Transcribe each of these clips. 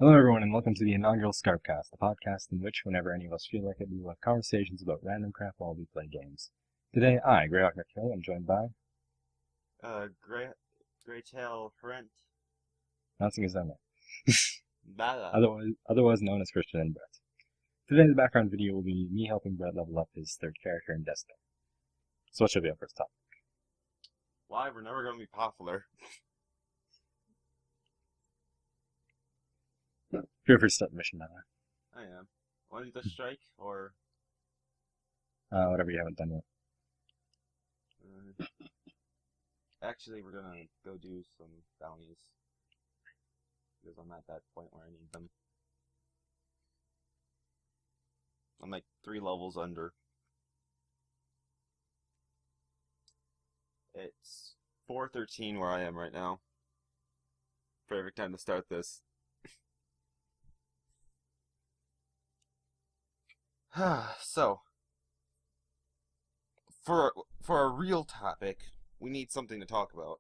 Hello, everyone, and welcome to the inaugural SCARBcast, the podcast in which, whenever any of us feel like it, we will have conversations about random crap while we play games. Today, I, Greyhawk McKill, am joined by, Greytail Rent. announcing his own name, Bala. otherwise known as Christian and Brett. Today, the background video will be me helping Brett level up his third character in Destiny. So what should be our first topic? Why? We're never going to be popular. Feel free to start the mission now. I am. Want to do the strike, or... Whatever you haven't done yet. Actually, we're going to go do some bounties. Because I'm at that point where I need them. I'm like 3 levels under. It's 4:13 where I am right now. Perfect time to start this. So, for a real topic, we need something to talk about.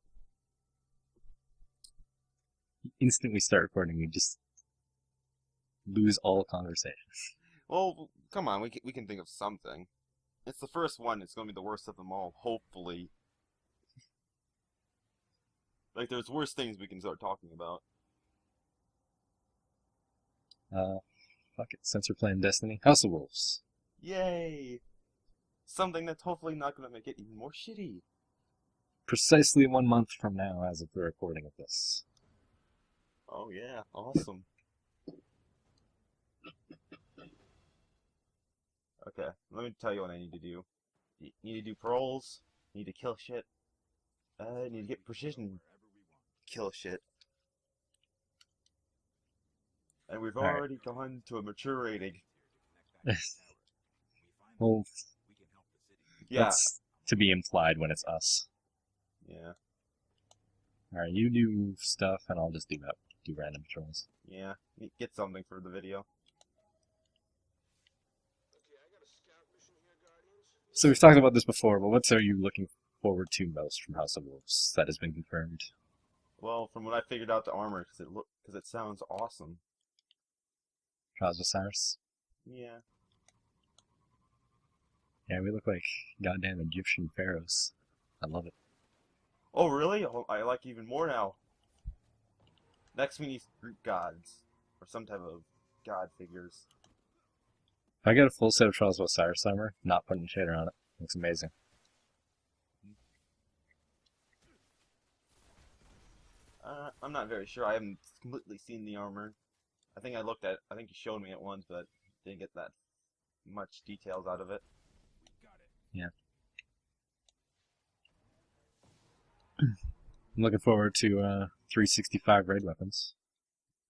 Instantly start recording, we just lose all conversation. Well, come on, we can think of something. It's the first one. It's gonna be the worst of them all, hopefully. Like, there's worse things we can start talking about. Fuck it, since we're playing Destiny, House of Wolves. Yay! Something that's hopefully not gonna make it even more shitty. Precisely 1 month from now, as of the recording of this. Oh yeah, awesome. Okay, let me tell you what I need to do. You need to do paroles, you need to kill shit, you need to get precision kill shit. And we've already gone to a mature rating. Well, Yeah. that's to be implied when it's us. Yeah. Alright, you do stuff, and I'll just do random patrols. Yeah. Get something for the video. So we've talked about this before, but what are you looking forward to most from House of Wolves that has been confirmed? Well, from what I figured out, the armor, because it sounds awesome. Trials of Osiris? Yeah. Yeah, we look like goddamn Egyptian pharaohs. I love it. Oh, really? Oh, I like even more now. Next we need Greek gods. Or some type of god figures. If I get a full set of Trials of Osiris armor, not putting shader on it, looks amazing. I'm not very sure. I haven't completely seen the armor. I think you showed me it once, but didn't get that much details out of it. Yeah. I'm looking forward to 365 raid weapons.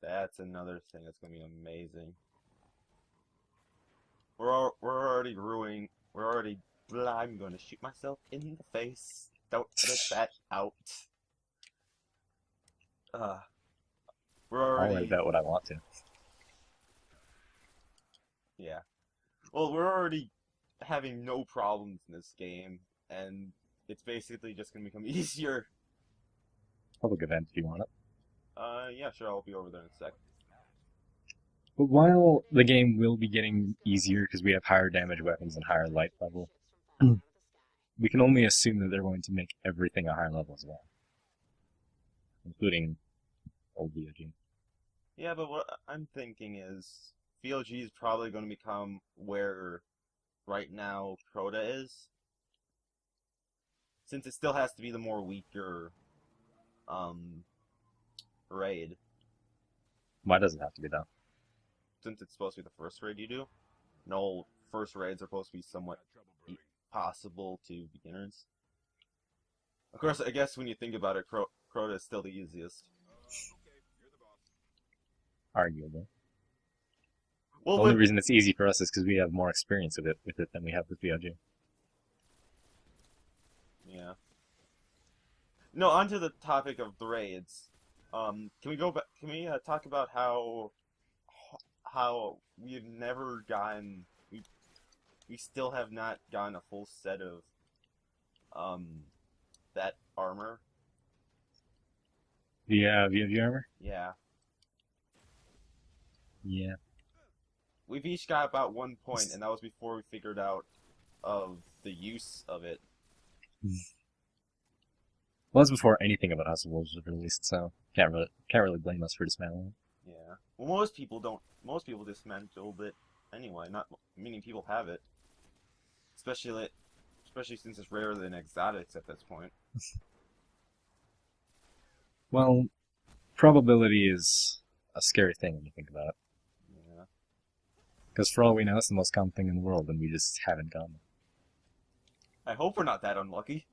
That's another thing that's gonna be amazing. We're already ruining. I'm gonna shoot myself in the face. Don't edit that out. We're already. I'll write about what I want to. Yeah. Well, we're already having no problems in this game, and it's basically just gonna become easier. Public event if you want it. Yeah, sure, I'll be over there in a sec. But while the game will be getting easier because we have higher damage weapons and higher light level, we can only assume that they're going to make everything a higher level as well. Including old VOG. Yeah, but what I'm thinking is VOG is probably going to become where right now Crota is. Since it still has to be the more weaker raid. Why does it have to be that? Since it's supposed to be the first raid you do. No, first raids are supposed to be somewhat possible to beginners. Of course, I guess when you think about it, Crota is still the easiest. Arguably. Well, the only reason it's easy for us is because we have more experience with it than we have with VOG. Yeah. No, onto the topic of the raids. Can we go back? Can we talk about how we've never gotten we still have not gotten a full set of that armor? The VOG armor? Yeah. Yeah. We've each got about 1 point, and that was before we figured out of the use of it. Well, that's before anything about House of Wolves was released, so can't really blame us for dismantling it. Yeah. Well, most people don't. Most people dismantled it anyway. Not meaning people have it, especially especially since it's rarer than exotics at this point. Well, probability is a scary thing when you think about it. Yeah. Because for all we know, it's the most common thing in the world, and we just haven't gone I hope we're not that unlucky.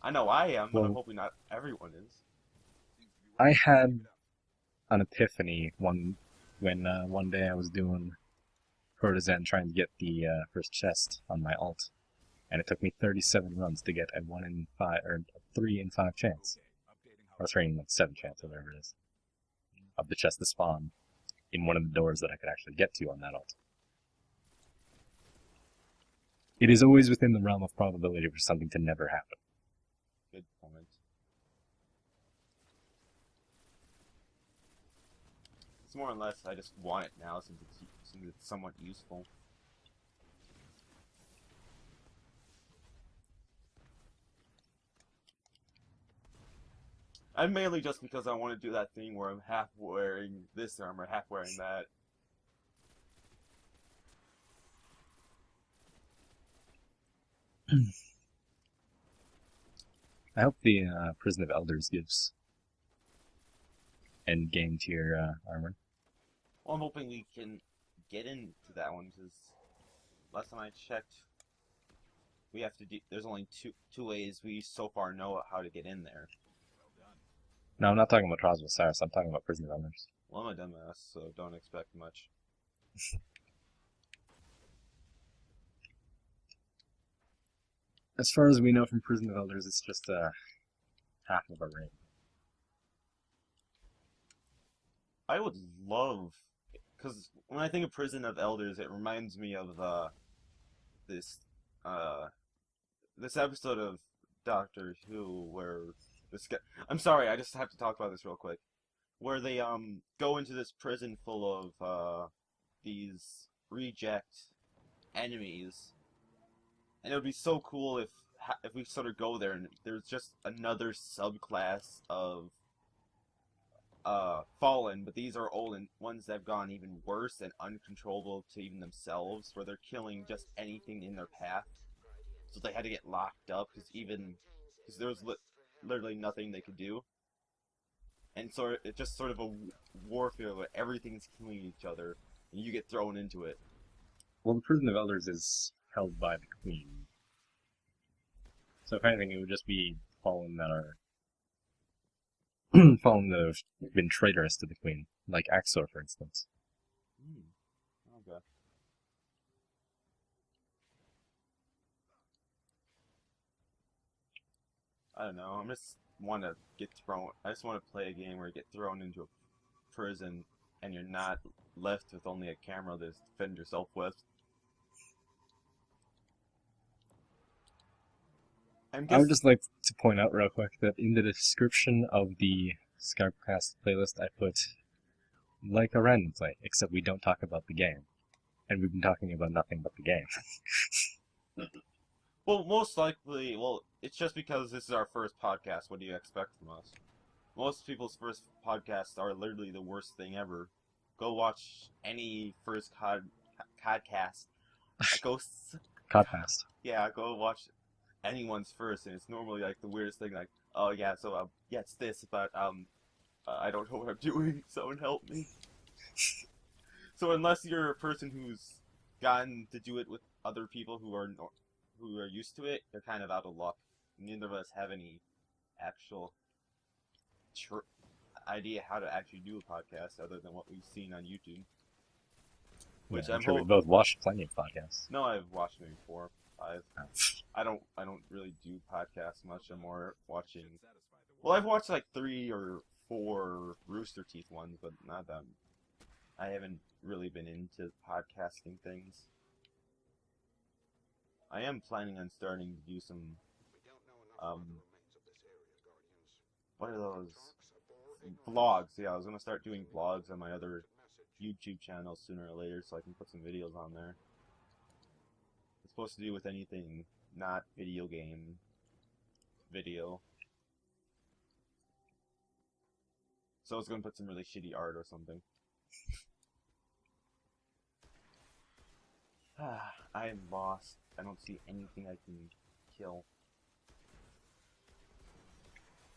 I know I am, there. but I'm Well, hoping not everyone is. I had an epiphany when one day I was doing Courtesan trying to get the first chest on my alt, and it took me 37 runs to get a 1 in 5 or a 3 in 5 chance, or 3 in like 7 chance, or whatever it is, of the chest to spawn in one of the doors that I could actually get to on that alt. It is always within the realm of probability for something to never happen. Good point. It's more or less I just want it now since it's somewhat useful. And mainly just because I want to do that thing where I'm half wearing this armor, half wearing that. I hope the Prison of Elders gives end game tier armor. Well, I'm hoping we can get into that one because last time I checked, we have to do. There's only two ways we so far know how to get in there. No, I'm not talking about Trials of Osiris, I'm talking about Prison of Elders. Well, I'm a dumbass, so don't expect much. As far as we know from Prison of Elders, it's just half of a ring. I would love, because when I think of Prison of Elders, it reminds me of this uh this episode of Doctor Who where this guy. I'm sorry, I just have to talk about this real quick. Where they go into this prison full of these reject enemies, and it would be so cool if we sort of go there and there's just another subclass of fallen, but these are old and ones that have gone even worse and uncontrollable to even themselves, where they're killing just anything in their path. So they had to get locked up because there was literally nothing they could do, and so it's just sort of a warfare where everything's killing each other, and you get thrown into it. Well, the Prison of Elders is held by the Queen. So if anything, it would just be fallen that are fallen that have been traitorous to the Queen, like Axor, for instance. Hmm. Okay. I don't know. I just want to get thrown. I just want to play a game where you get thrown into a prison and you're not left with only a camera to defend yourself with. I'm I would guess. just like to point out real quick that in the description of the SCARBcast playlist, I put like a random play, except we don't talk about the game. And we've been talking about nothing but the game. Well, most likely. Well, it's just because this is our first podcast. What do you expect from us? Most people's first podcasts are literally the worst thing ever. Go watch any first podcast. Go. Codcast. Yeah, go watch anyone's first, and it's normally like the weirdest thing. Like, oh yeah, so yeah, it's this, but I don't know what I'm doing. Someone help me. So unless you're a person who's gotten to do it with other people who are used to it, you're kind of out of luck. Neither of us have any actual idea how to actually do a podcast other than what we've seen on YouTube. Yeah, Which I'm I'm sure we both watched plenty of podcasts. No, I've watched them before. I don't really do podcasts much. I'm more watching. Well, I've watched like 3 or 4 Rooster Teeth ones, but not them. I haven't really been into podcasting things. I am planning on starting to do some, what are those? vlogs. Yeah, I was gonna start doing vlogs on my other YouTube channel sooner or later, so I can put some videos on there. It's supposed to do with anything, not video game video. So I was gonna put some really shitty art or something. I am lost. I don't see anything I can kill.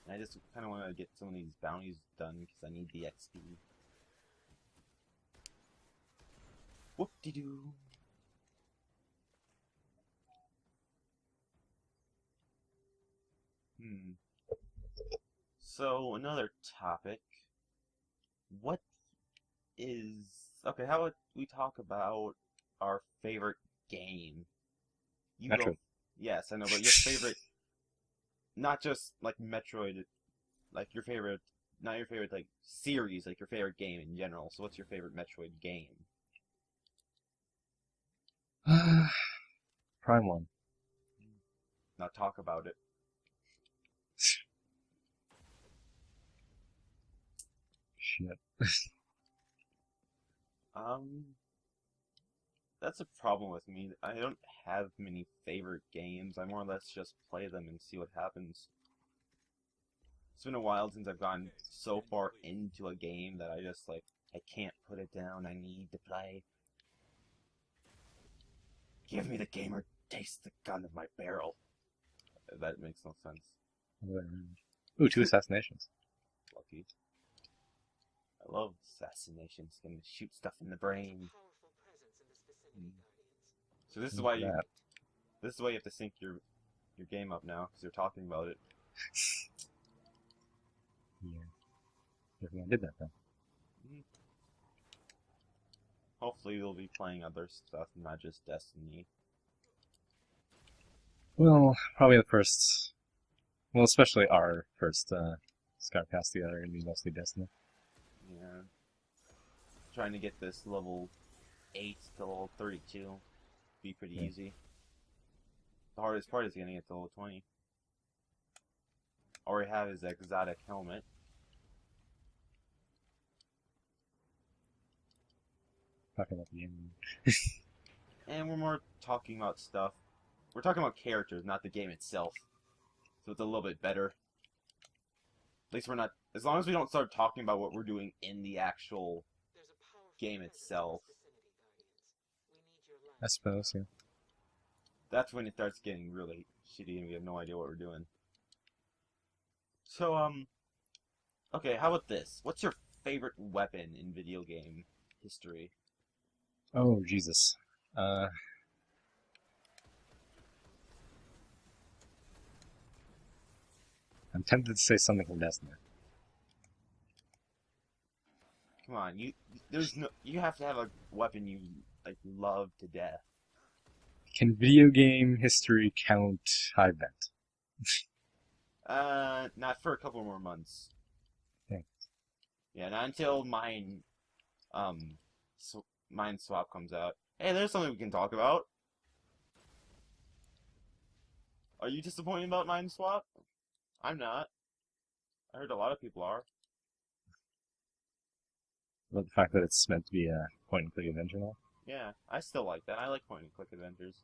And I just kind of want to get some of these bounties done because I need the XP. Whoop-de-doo. So, another topic. What is... Okay, how about we talk about our favorite game? You Metroid. go... Yes, I know, but your favorite... Not just, like, Metroid, like, your favorite... Not your favorite, like, series, like, your favorite game in general. So what's your favorite Metroid game? Prime 1. Now talk about it. Shit. That's a problem with me. I don't have many favorite games. I more or less just play them and see what happens. It's been a while since I've gone so far into a game that I just, like, I can't put it down. I need to play. Give me the game or taste the gun of my barrel. That makes no sense. Ooh, 2 assassinations. Lucky. I love assassinations. Gonna shoot stuff in the brain. So this is why you have to sync your game up now, because you're talking about it. Yeah. Everyone did that then. Hopefully we'll be playing other stuff, not just Destiny. Well, probably the first... Well, especially our first SCARBcast together, and be mostly Destiny. Yeah. Trying to get this level 8 to level 32 be pretty easy. The hardest part is getting it to level 20. All we have is exotic helmet. Talking about the game. And we're more talking about stuff. We're talking about characters, not the game itself. So it's a little bit better. At least we're not... As long as we don't start talking about what we're doing in the actual game itself. I suppose, yeah. That's when it starts getting really shitty and we have no idea what we're doing. So, okay, how about this? What's your favorite weapon in video game history? Oh, Jesus. I'm tempted to say something from Destiny. Come on, you have to have a weapon you, like, love to death. Can video game history count High Vent? Not for a couple more months. Thanks. Yeah, not until Mind Swap comes out. Hey, there's something we can talk about. Are you disappointed about Mind Swap? I'm not. I heard a lot of people are. About the fact that it's meant to be a point-and-click adventure now? Yeah, I still like that. I like point-and-click adventures.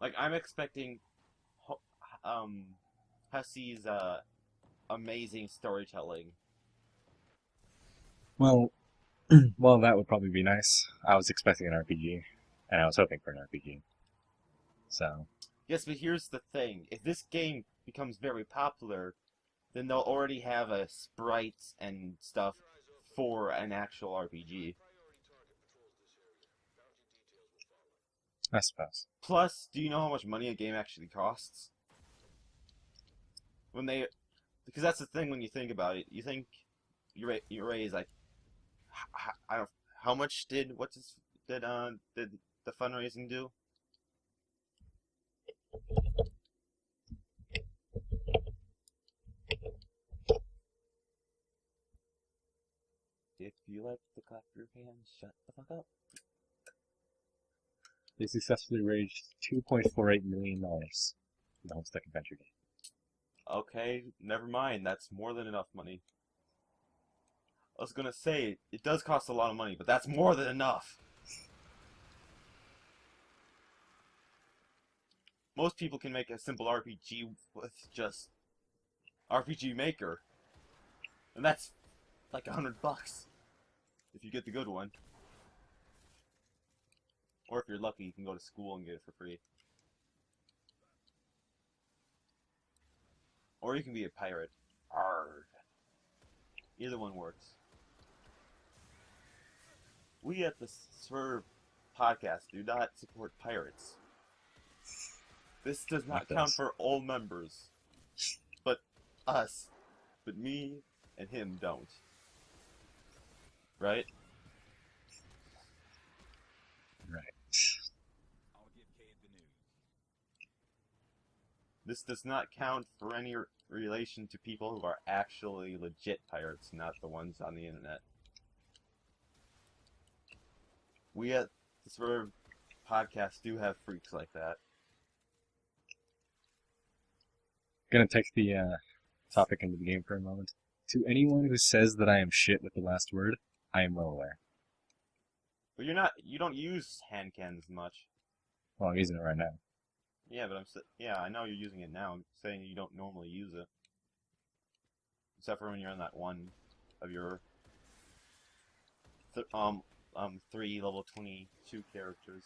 Like, I'm expecting Hussey's amazing storytelling. Well, well, that would probably be nice. I was expecting an RPG, and I was hoping for an RPG. So... Yes, but here's the thing. If this game becomes very popular, then they'll already have a sprites and stuff for an actual RPG. I suppose. Plus, do you know how much money a game actually costs? Because that's the thing when you think about it. You think you raise like, I don't. How much did the fundraising do? If you like to clap your hands, shut the fuck up. They successfully raised $2.48 million for the Homestuck Adventure game. Okay, never mind. That's more than enough money. I was gonna say, it does cost a lot of money, but that's more than enough. Most people can make a simple RPG with just RPG Maker. And that's like $100 if you get the good one. Or if you're lucky, you can go to school and get it for free. Or you can be a pirate. Arrgh. Either one works. We at the SCARB podcast do not support pirates. This does not count for all members. But us. But me and him don't. Right? Right. This does not count for any relation to people who are actually legit pirates, not the ones on the internet. We at the SCARB podcast do have freaks like that. Gonna take the topic into the game for a moment. To anyone who says that I am shit with the last word, I am well aware. But you don't use hand cannons much. Well, I'm using it right now. Yeah, but yeah, I know you're using it now. I'm saying you don't normally use it. Except for when you're on that one of your 3 level 22 characters.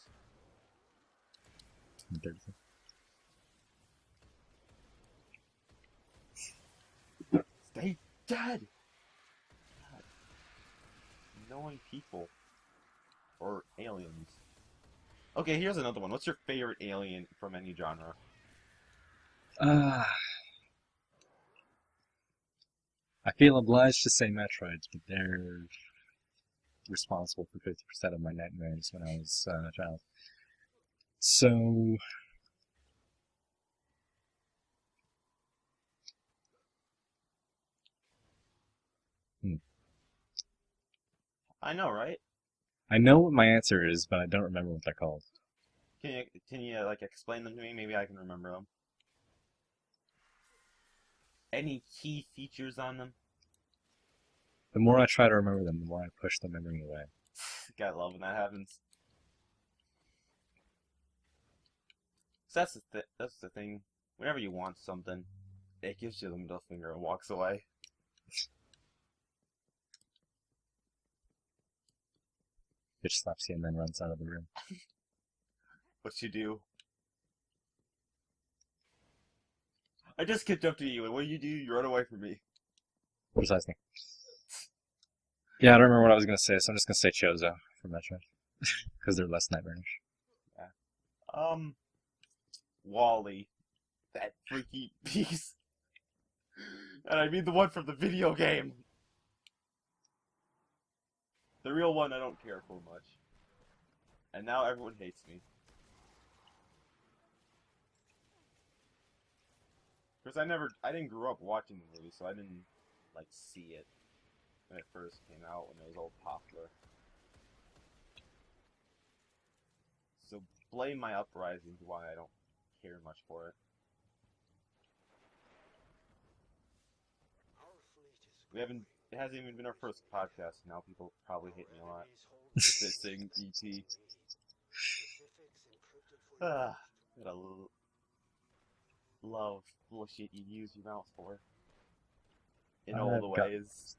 Stay dead! God. Annoying people. Or aliens. Okay, here's another one. What's your favorite alien from any genre? I feel obliged to say Metroids, but they're responsible for 50% of my nightmares when I was a child. So... I know, right? I know what my answer is, but I don't remember what they're called. Can you like explain them to me? Maybe I can remember them. Any key features on them? The more I try to remember them, the more I push the memory away. Gotta love when that happens. So that's the thing. Whenever you want something, it gives you the middle finger and walks away. Bitch slaps you and then runs out of the room. What you do? I just kicked up to you, and what do? You run away from me. Precisely. Yeah, I don't remember what I was going to say, so I'm just going to say Chozo from Metroid. Because they're less nightmarish. Yeah. Wally. That freaky piece. And I mean the one from the video game. The real one I don't care for much. And now everyone hates me. Because I didn't grow up watching the movie, so I didn't, like, see it when it first came out, when it was all popular. So blame my uprising to why I don't care much for it. It hasn't even been our first podcast, now people probably hate me a lot. With this thing, ET. Gotta love bullshit you use your mouth for. In all the ways.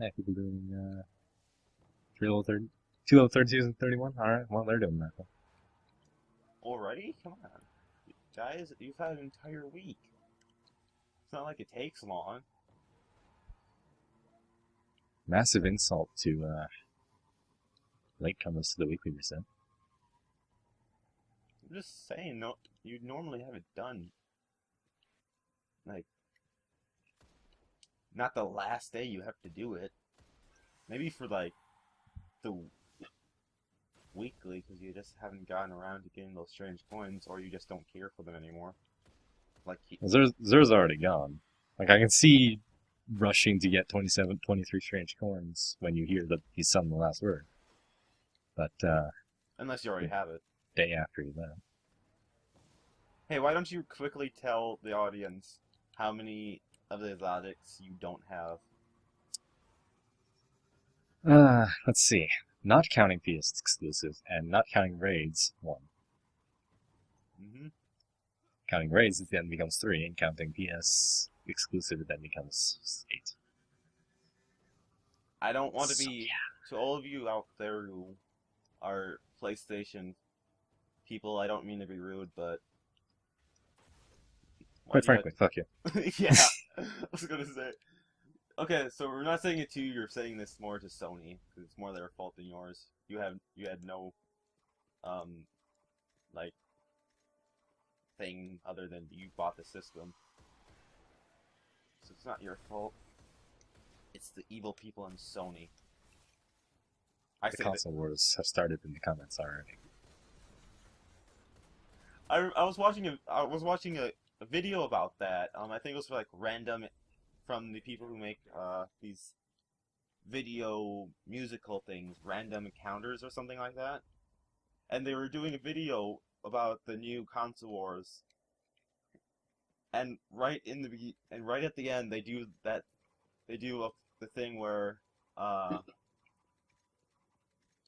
Yeah, people doing 2 level 32s and 31? Alright, well, they're doing that. Already? Come on. Guys, you've had an entire week. It's not like it takes long. Massive insult to latecomers to the weekly reset. I'm just saying, no, you'd normally have it done. Like, not the last day you have to do it. Maybe for, like, the weekly, because you just haven't gotten around to getting those strange coins, or you just don't care for them anymore. Like, Zer's already gone. Like, I can see rushing to get 27, 23 strange coins when you hear that he's sung the last word. But, unless you already have it. Day after you left. Hey, why don't you quickly tell the audience how many of the exotics you don't have? Let's see. Not counting PS exclusive and not counting raids, 1. Hmm. Counting raids, it then becomes 3, and counting PS exclusive, it then becomes 8. I don't want to So, be yeah. to all of you out there who are PlayStation people. I don't mean to be rude, but why Quite do you frankly, fuck you. have? Yeah, I was gonna say. Okay, so we're not saying it to you. You're saying this more to Sony because it's more their fault than yours. You had no um like thing other than you bought the system, so it's not your fault. It's the evil people in Sony. I The say that console wars have started in the comments already. I was watching a video about that. I think it was for like random from the people who make these video musical things, random encounters or something like that. And they were doing a video about the new console wars. And right at the end they do the thing where uh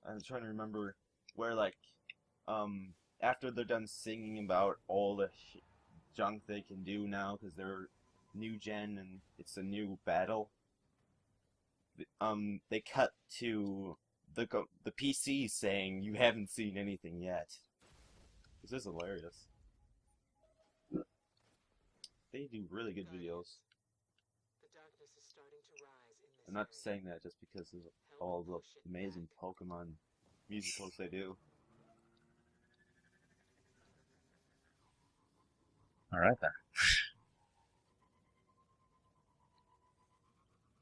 I'm trying to remember where like um after they're done singing about all the junk they can do now because they're new gen and it's a new battle. They cut to the PC saying you haven't seen anything yet. This is hilarious. They do really good videos. I'm not saying that just because of all the amazing Pokemon musicals they do. Alright then.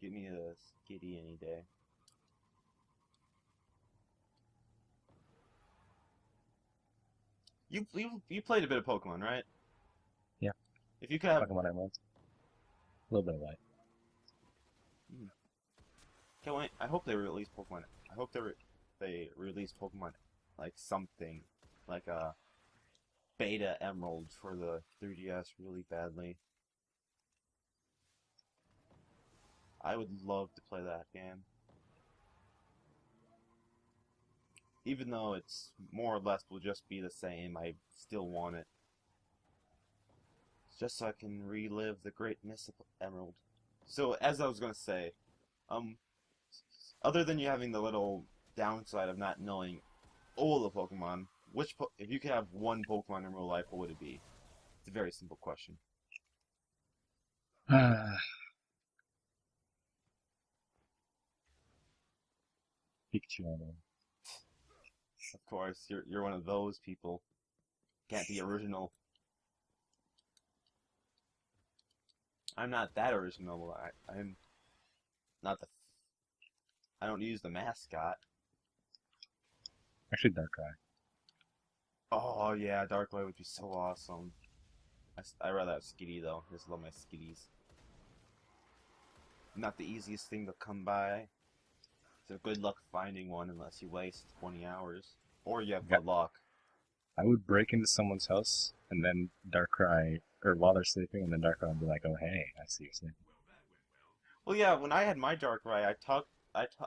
Give me a Skitty any day. You played a bit of Pokemon, right? Yeah, If you could have, Pokemon Emerald. A little bit of light. hmm, can't wait. I hope they release Pokemon. I hope they release Pokemon like something like a Beta Emerald for the 3DS really badly. I would love to play that game. Even though it's more or less will just be the same, I still want it. Just so I can relive the greatness of Emerald. So, as I was gonna say, um, other than you having the little downside of not knowing all the Pokemon, if you could have one Pokemon in real life, what would it be? It's a very simple question. Pikachu Emerald. Of course, you're one of those people. Can't be original. I'm not that original. I'm not the. I don't use the mascot. Actually, Darkrai. Oh yeah, Darkrai would be so awesome. I rather have Skitty though. I just love my Skitties. Not the easiest thing to come by. So good luck finding one unless you waste 20 hours. Or you have Yeah, good luck. I would break into someone's house, and then Darkrai, or while they're sleeping, and then Darkrai would be like, oh hey, I see you sleeping. Well yeah, when I had my Darkrai,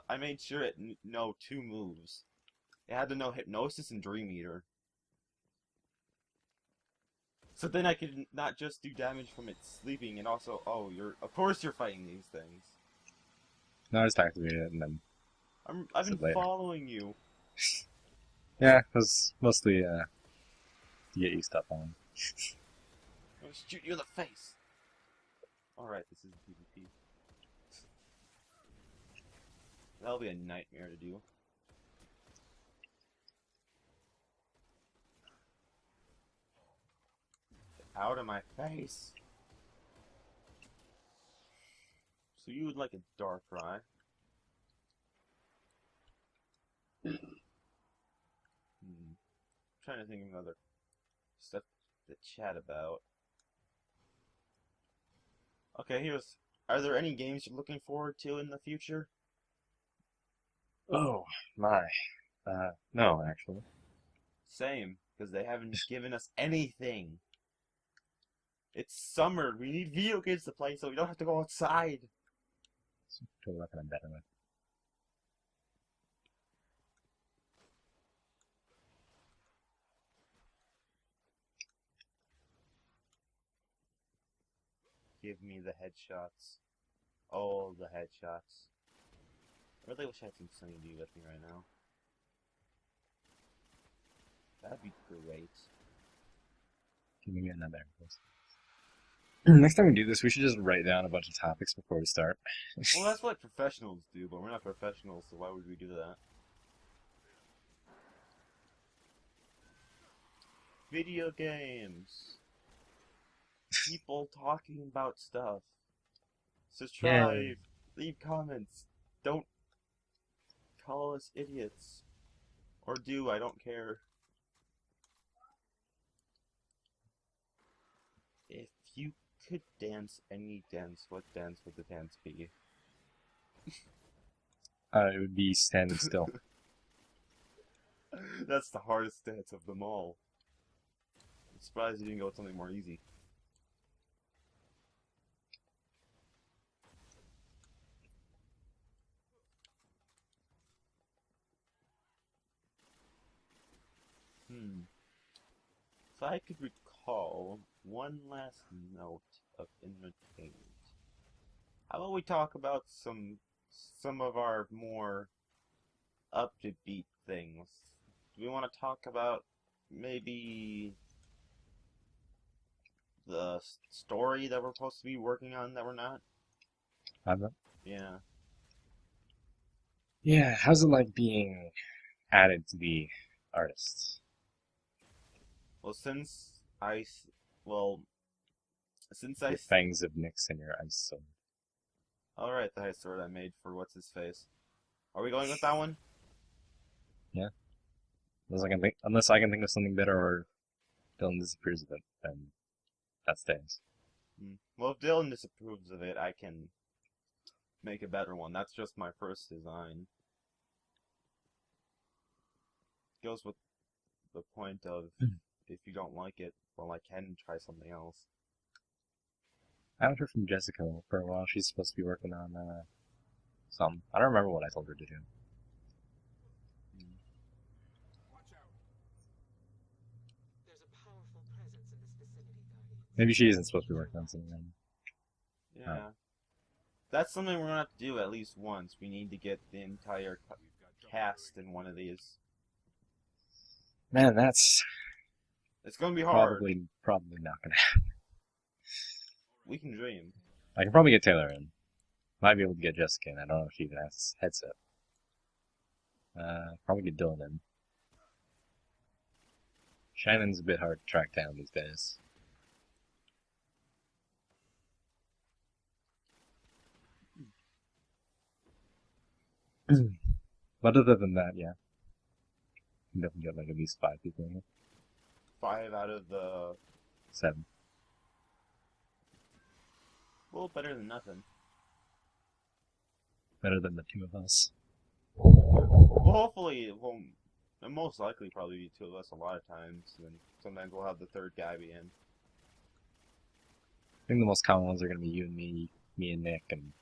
I made sure it know two moves. It had to know Hypnosis and Dream Eater. So then I could not just do damage from it sleeping and also, oh, of course you're fighting these things. No, I just activated it, and then I've been said later. following you. Yeah, it was mostly, to get you stuff on. I'm gonna shoot you in the face. Alright, this is PvP. That'll be a nightmare to do. Get out of my face. So you would like a Darkrai. Hmm. Trying to think of another stuff to chat about. Okay, are there any games you're looking forward to in the future? Oh, my. No, actually. Same, because they haven't given us anything. It's summer. We need video games to play so we don't have to go outside. It's a total weapon I'm better with. Give me the headshots. Oh, the headshots. I really wish I had some Sunny D with me right now. That'd be great. Give me another. Next time we do this, we should just write down a bunch of topics before we start. Well, that's what professionals do, but we're not professionals, so why would we do that? Video games. People talking about stuff. Subscribe. Leave comments. Don't call us idiots. Or do, I don't care. If you could dance any dance, what dance would the dance be? It would be standing still. That's the hardest dance of them all. I'm surprised you didn't go with something more easy. If I could recall one last note of entertainment, how about we talk about some of our more up-to-beat things? Do we want to talk about maybe the story that we're supposed to be working on that we're not? Have that? Yeah. Yeah, how's it like being added to the artists? Well, since I Your fangs of Nyx and your ice sword. Alright, the ice sword I made for what's his face. Are we going with that one? Yeah. Unless I can think of something better or Dylan disapproves of it, then that stays. Well, if Dylan disapproves of it, I can make a better one. That's just my first design. Goes with the point of if you don't like it, well, I can try something else. I haven't heard from Jessica for a while. She's supposed to be working on something. I don't remember what I told her to do. Maybe she isn't supposed to be working on something then. Yeah. That's something we're gonna have to do at least once. We need to get the entire cast in one of these. Man, that's It's gonna be hard. Probably not gonna happen. We can dream. I can probably get Taylor in. Might be able to get Jessica in. I don't know if she even has a headset. Probably get Dylan in. Shannon's a bit hard to track down these days. But other than that, yeah. You can definitely get like at least 5 people in here. 5 out of the 7. Well, better than nothing. Better than the 2 of us. Well, hopefully, it won't. It'll most likely probably be 2 of us a lot of times, and sometimes we'll have the 3rd guy be in. I think the most common ones are going to be you and me and Nick, and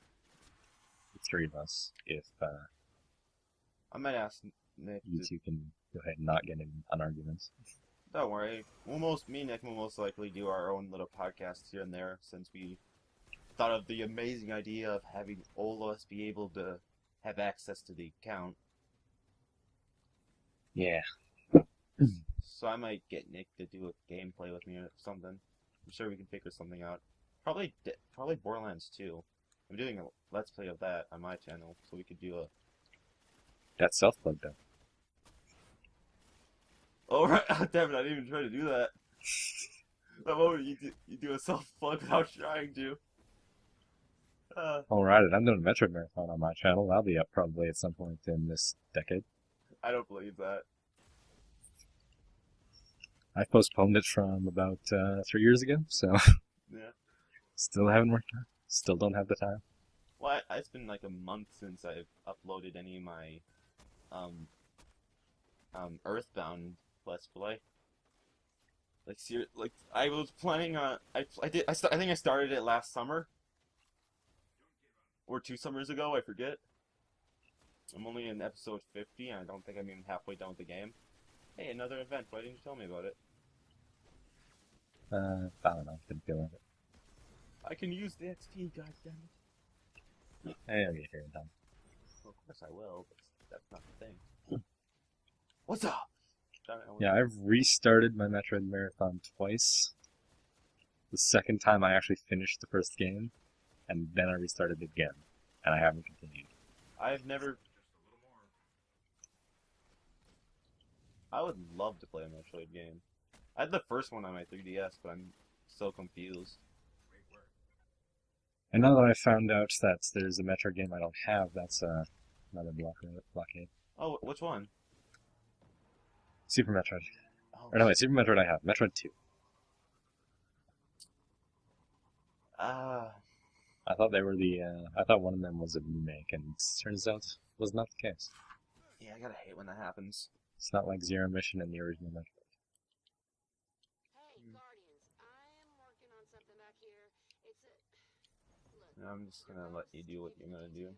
the 3 of us. If I might ask Nick. you two can go ahead and not get in an argument. Don't worry. Me and Nick will most likely do our own little podcasts here and there, since we thought of the amazing idea of having all of us be able to have access to the account. Yeah. So I might get Nick to do a gameplay with me or something. I'm sure we can figure something out. Probably Borderlands 2. I'm doing a Let's Play of that on my channel, so we could do a... That's self-plug though. Oh, right. Oh, damn it, I didn't even try to do that. That moment you do a self-plug without trying to. Alright, I'm doing a Metroid Marathon on my channel. That'll be up probably at some point in this decade. I don't believe that. I postponed it from about 3 years ago, so Yeah. still haven't worked out. Still don't have the time. Well, it's been like a month since I've uploaded any of my Earthbound Let's Play. Like I was playing. I think I started it last summer or 2 summers ago. I forget. I'm only in episode 50, and I don't think I'm even halfway done with the game. Hey, another event. Why didn't you tell me about it? I don't know. Didn't feel like it. I can use the XP, goddammit. Hey, I'll get here in time. Well, of course I will, but that's not the thing. What's up? Yeah, I've restarted my Metroid Marathon twice. The second time I actually finished the first game, and then I restarted it again, and I haven't continued. I've never. I would love to play a Metroid game. I had the first one on my 3DS, but I'm so confused. And now that I found out that there's a Metroid game I don't have, that's another blockade. Oh, which one? Super Metroid. Oh, Or no, wait, Super Metroid I have. Metroid 2. Ah, I thought they were I thought one of them was a remake, and it turns out was not the case. yeah, I gotta hate when that happens. It's not like Zero Mission and the original Metroid. Hey, Guardians, I am working on something back here. It's a... Look, I'm just gonna let you do what you're gonna do.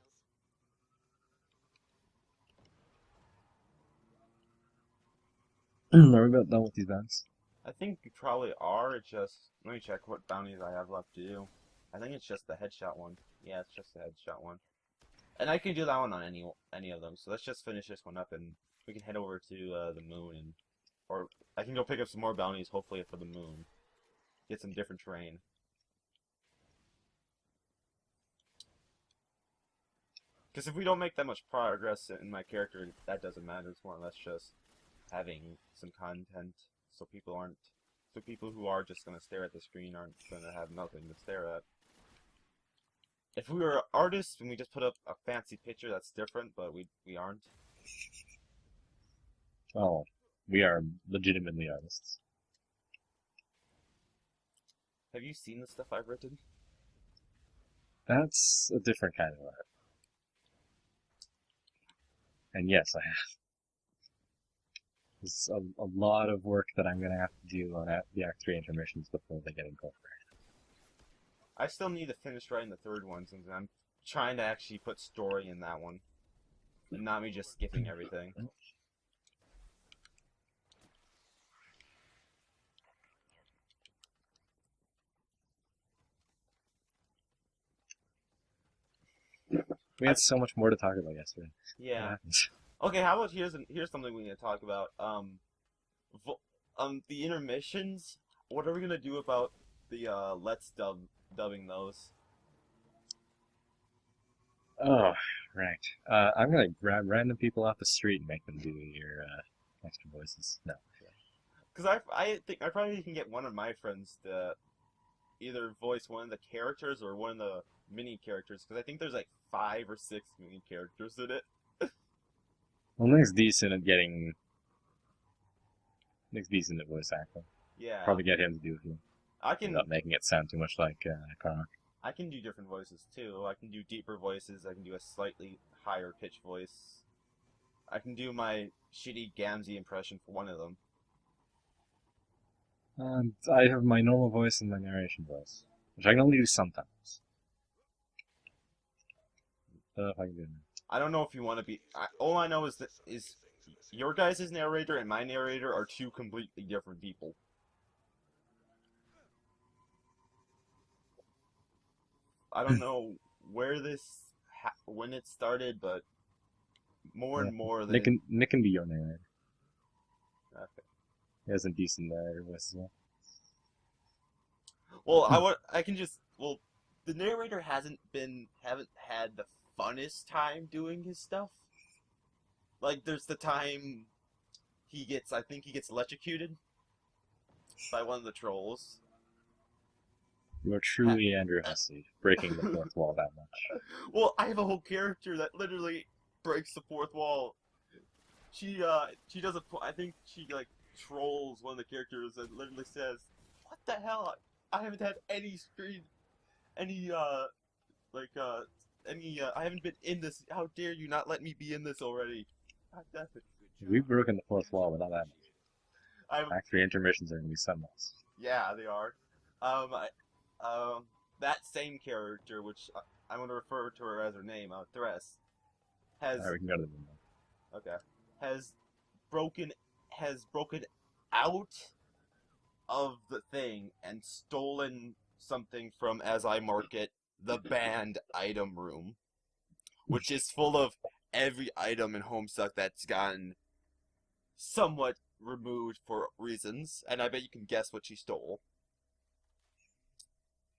Are we about done with these bands? I think you probably are. It's just let me check what bounties I have left to do. I think it's just the headshot one. Yeah, it's just the headshot one. And I can do that one on any of them. So let's just finish this one up, and we can head over to the moon, and or I can go pick up some more bounties, hopefully for the moon. Get some different terrain. Because if we don't make that much progress in my character, that doesn't matter. It's more or less just having some content, so people who are just gonna stare at the screen aren't gonna have nothing to stare at. If we were artists and we just put up a fancy picture, that's different, but we aren't. Oh, we are legitimately artists. Have you seen the stuff I've written? That's a different kind of art. And yes, I have. There's a lot of work that I'm going to have to do on the Act 3 intermissions before they get incorporated. I still need to finish writing the third one since I'm trying to actually put story in that one. And not me just skipping everything. We had so much more to talk about yesterday. Yeah. Okay, how about here's something we need to talk about. The intermissions. What are we gonna do about the dubbing those? Oh, right. I'm going to grab random people off the street and make them do your extra voices. No. Because I think I probably can get one of my friends to either voice one of the characters or one of the mini characters. Because I think there's like 5 or 6 mini characters in it. Well, Nick's decent at voice acting. Yeah. Probably get him to do it I can without making it sound too much like Karnak. I can do different voices too. I can do deeper voices. I can do a slightly higher pitch voice. I can do my shitty Gamzee impression for one of them. I have my normal voice and my narration voice, which I can only do sometimes. I don't know if I can do it now. I don't know if you want to be. All I know is that your guys' narrator and my narrator are two completely different people. I don't know where when it started, but more and more Nick can be your narrator. Okay. He has a decent narrator voice as well. Well, the narrator haven't had the funnest time doing his stuff. Like, there's the time I think he gets electrocuted by one of the trolls. You are truly Andrew Hussey, breaking the fourth wall that much. Well, I have a whole character that literally breaks the fourth wall. She does I think she, like, trolls one of the characters and literally says, "What the hell? I haven't had any I haven't been in this. How dare you not let me be in this already?" God damn it. We've broken the fourth wall without that much. Act 3 intermissions are going to be something else. Yeah, they are. That same character, which I'm going to refer to her as her name, Thress, has Alright, we can go to the window. okay, has broken out of the thing and stolen something from, as I mark it, the banned item room, which is full of every item in Homestuck that's gotten somewhat removed for reasons, and I bet you can guess what she stole.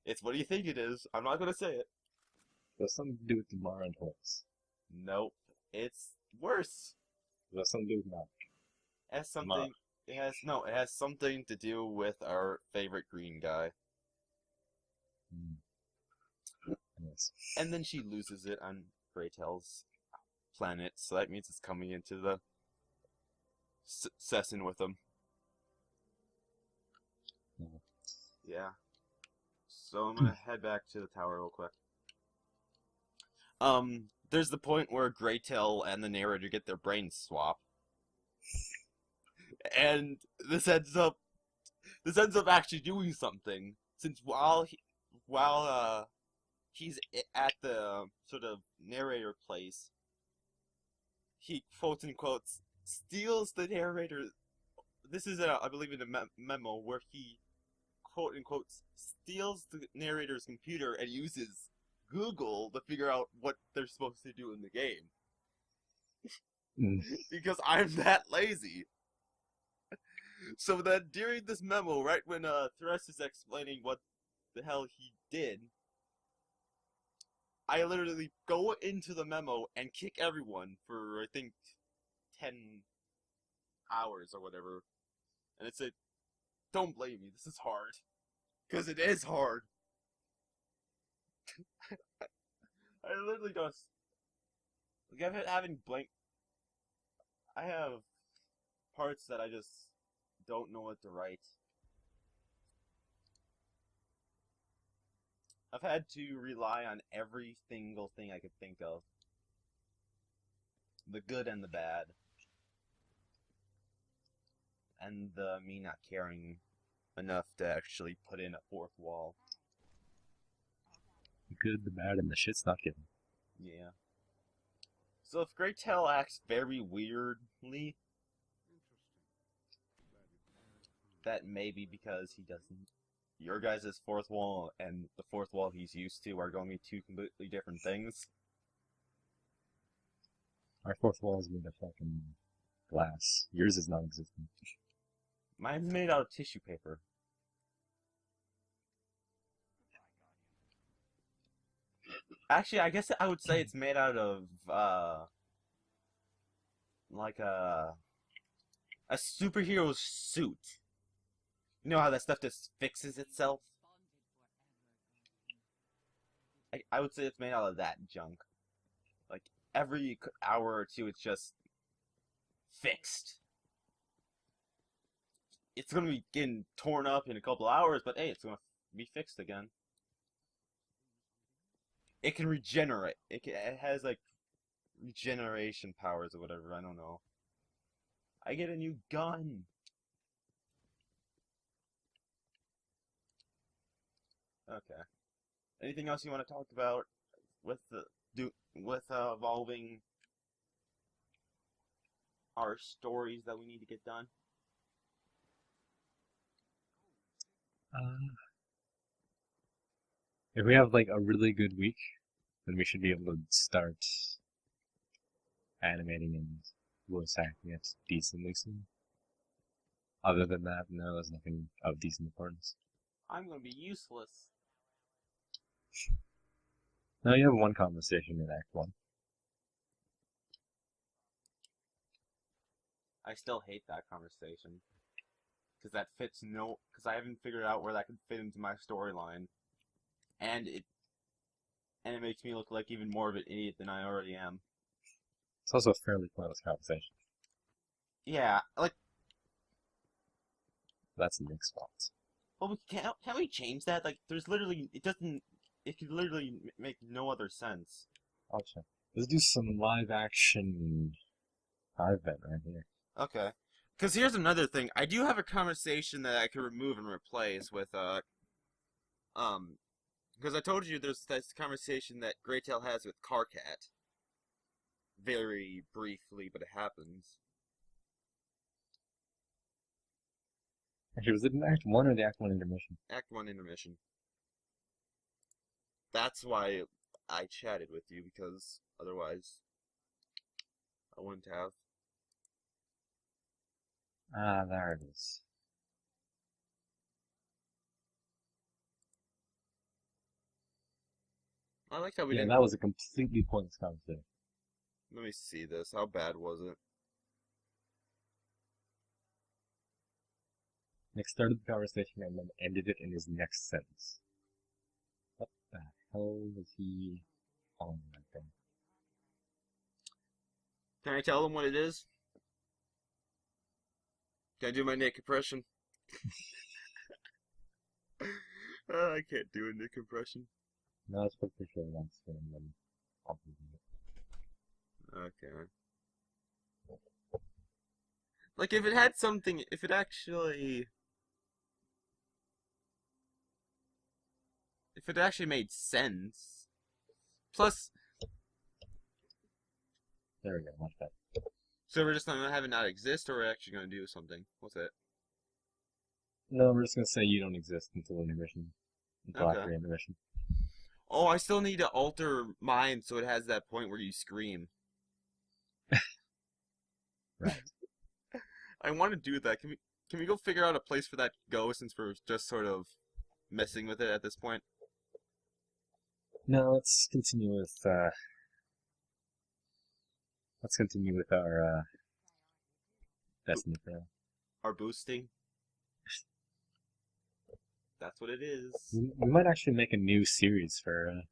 It's what do you think it is? I'm not gonna say it. Does something to do with Damara and Holtz. Nope. It's worse. Does something to do with Malik. It has something. It has something to do with our favorite green guy. Yes. And then she loses it on Greytail's planet, so that means it's coming into the session with him. Mhm. Yeah. So I'm gonna head back to the tower real quick. There's the point where Greytail and the narrator get their brains swapped. And this ends up actually doing something, since while he's at the sort of narrator place, he quotes and quotes steals the narrator. This is I believe in a memo where he quote unquote steals the narrator's computer and uses Google to figure out what they're supposed to do in the game. Because I'm that lazy. So then during this memo, right when Thress is explaining what the hell he did, I literally go into the memo and kick everyone for, I think, 10 hours or whatever. And it's don't blame me, this is hard. Because it is hard. I literally just... like, I have parts that I just don't know what to write. I've had to rely on every single thing I could think of. The good and the bad. And the me not caring enough to actually put in a fourth wall. The good, the bad, and the shit's not given. Yeah. So if Greytail acts very weirdly, that may be because he doesn't. Your guys' fourth wall and the fourth wall he's used to are going to be two completely different things. Our fourth wall is made of fucking glass. Yours is non-existent. Mine's made out of tissue paper. Actually, I guess I would say it's made out of, like a superhero suit. You know how that stuff just fixes itself? I would say it's made out of that junk. Like, every hour or two, it's just fixed. It's gonna be getting torn up in a couple hours, but hey, it's gonna be fixed again. It can regenerate. It has, like, regeneration powers or whatever, I don't know. I get a new gun! Okay. Anything else you want to talk about with evolving our stories that we need to get done? If we have like a really good week, then we should be able to start animating and voice acting it decently soon. Other than that, no, there's nothing of decent importance. I'm gonna be useless. No, you have one conversation in Act 1. I still hate that conversation. Because I haven't figured out where that could fit into my storyline. And it makes me look like even more of an idiot than I already am. It's also a fairly pointless conversation. Yeah, like... That's Nick's fault. Well, can we change that? Like, there's literally... it could literally make no other sense. I'll check. Let's do some live action event right here. Okay. Because here's another thing. I do have a conversation that I could remove and replace with, because I told you there's this conversation that Greytail has with Carcat. Very briefly, but it happens. Actually, was it in Act 1 or the Act 1 intermission? Act 1 intermission. That's why I chatted with you, because otherwise I wouldn't have. Ah, there it is. I like how we Yeah, didn't. that was a completely pointless conversation. Let me see this. How bad was it? Nick started the conversation and then ended it in his next sentence. What the hell was he on right there? Can I tell them what it is? Can I do my Nick impression? I can't do a Nick impression. No, it's pretty sure on screen, then I'll do it. Okay. Like, if it had something, if it actually made sense. Plus, There we go, much better. so we're just not gonna have it not exist, or we're actually gonna do something. What's it? No, we're just gonna say you don't exist until intermission. Until Okay. after intermission. Oh, I still need to alter mine so it has that point where you scream. Right. I want to do that. Can we go figure out a place for that to go, since we're just sort of messing with it at this point? No, let's continue with our Destiny for now. Our boosting? That's what it is. We might actually make a new series for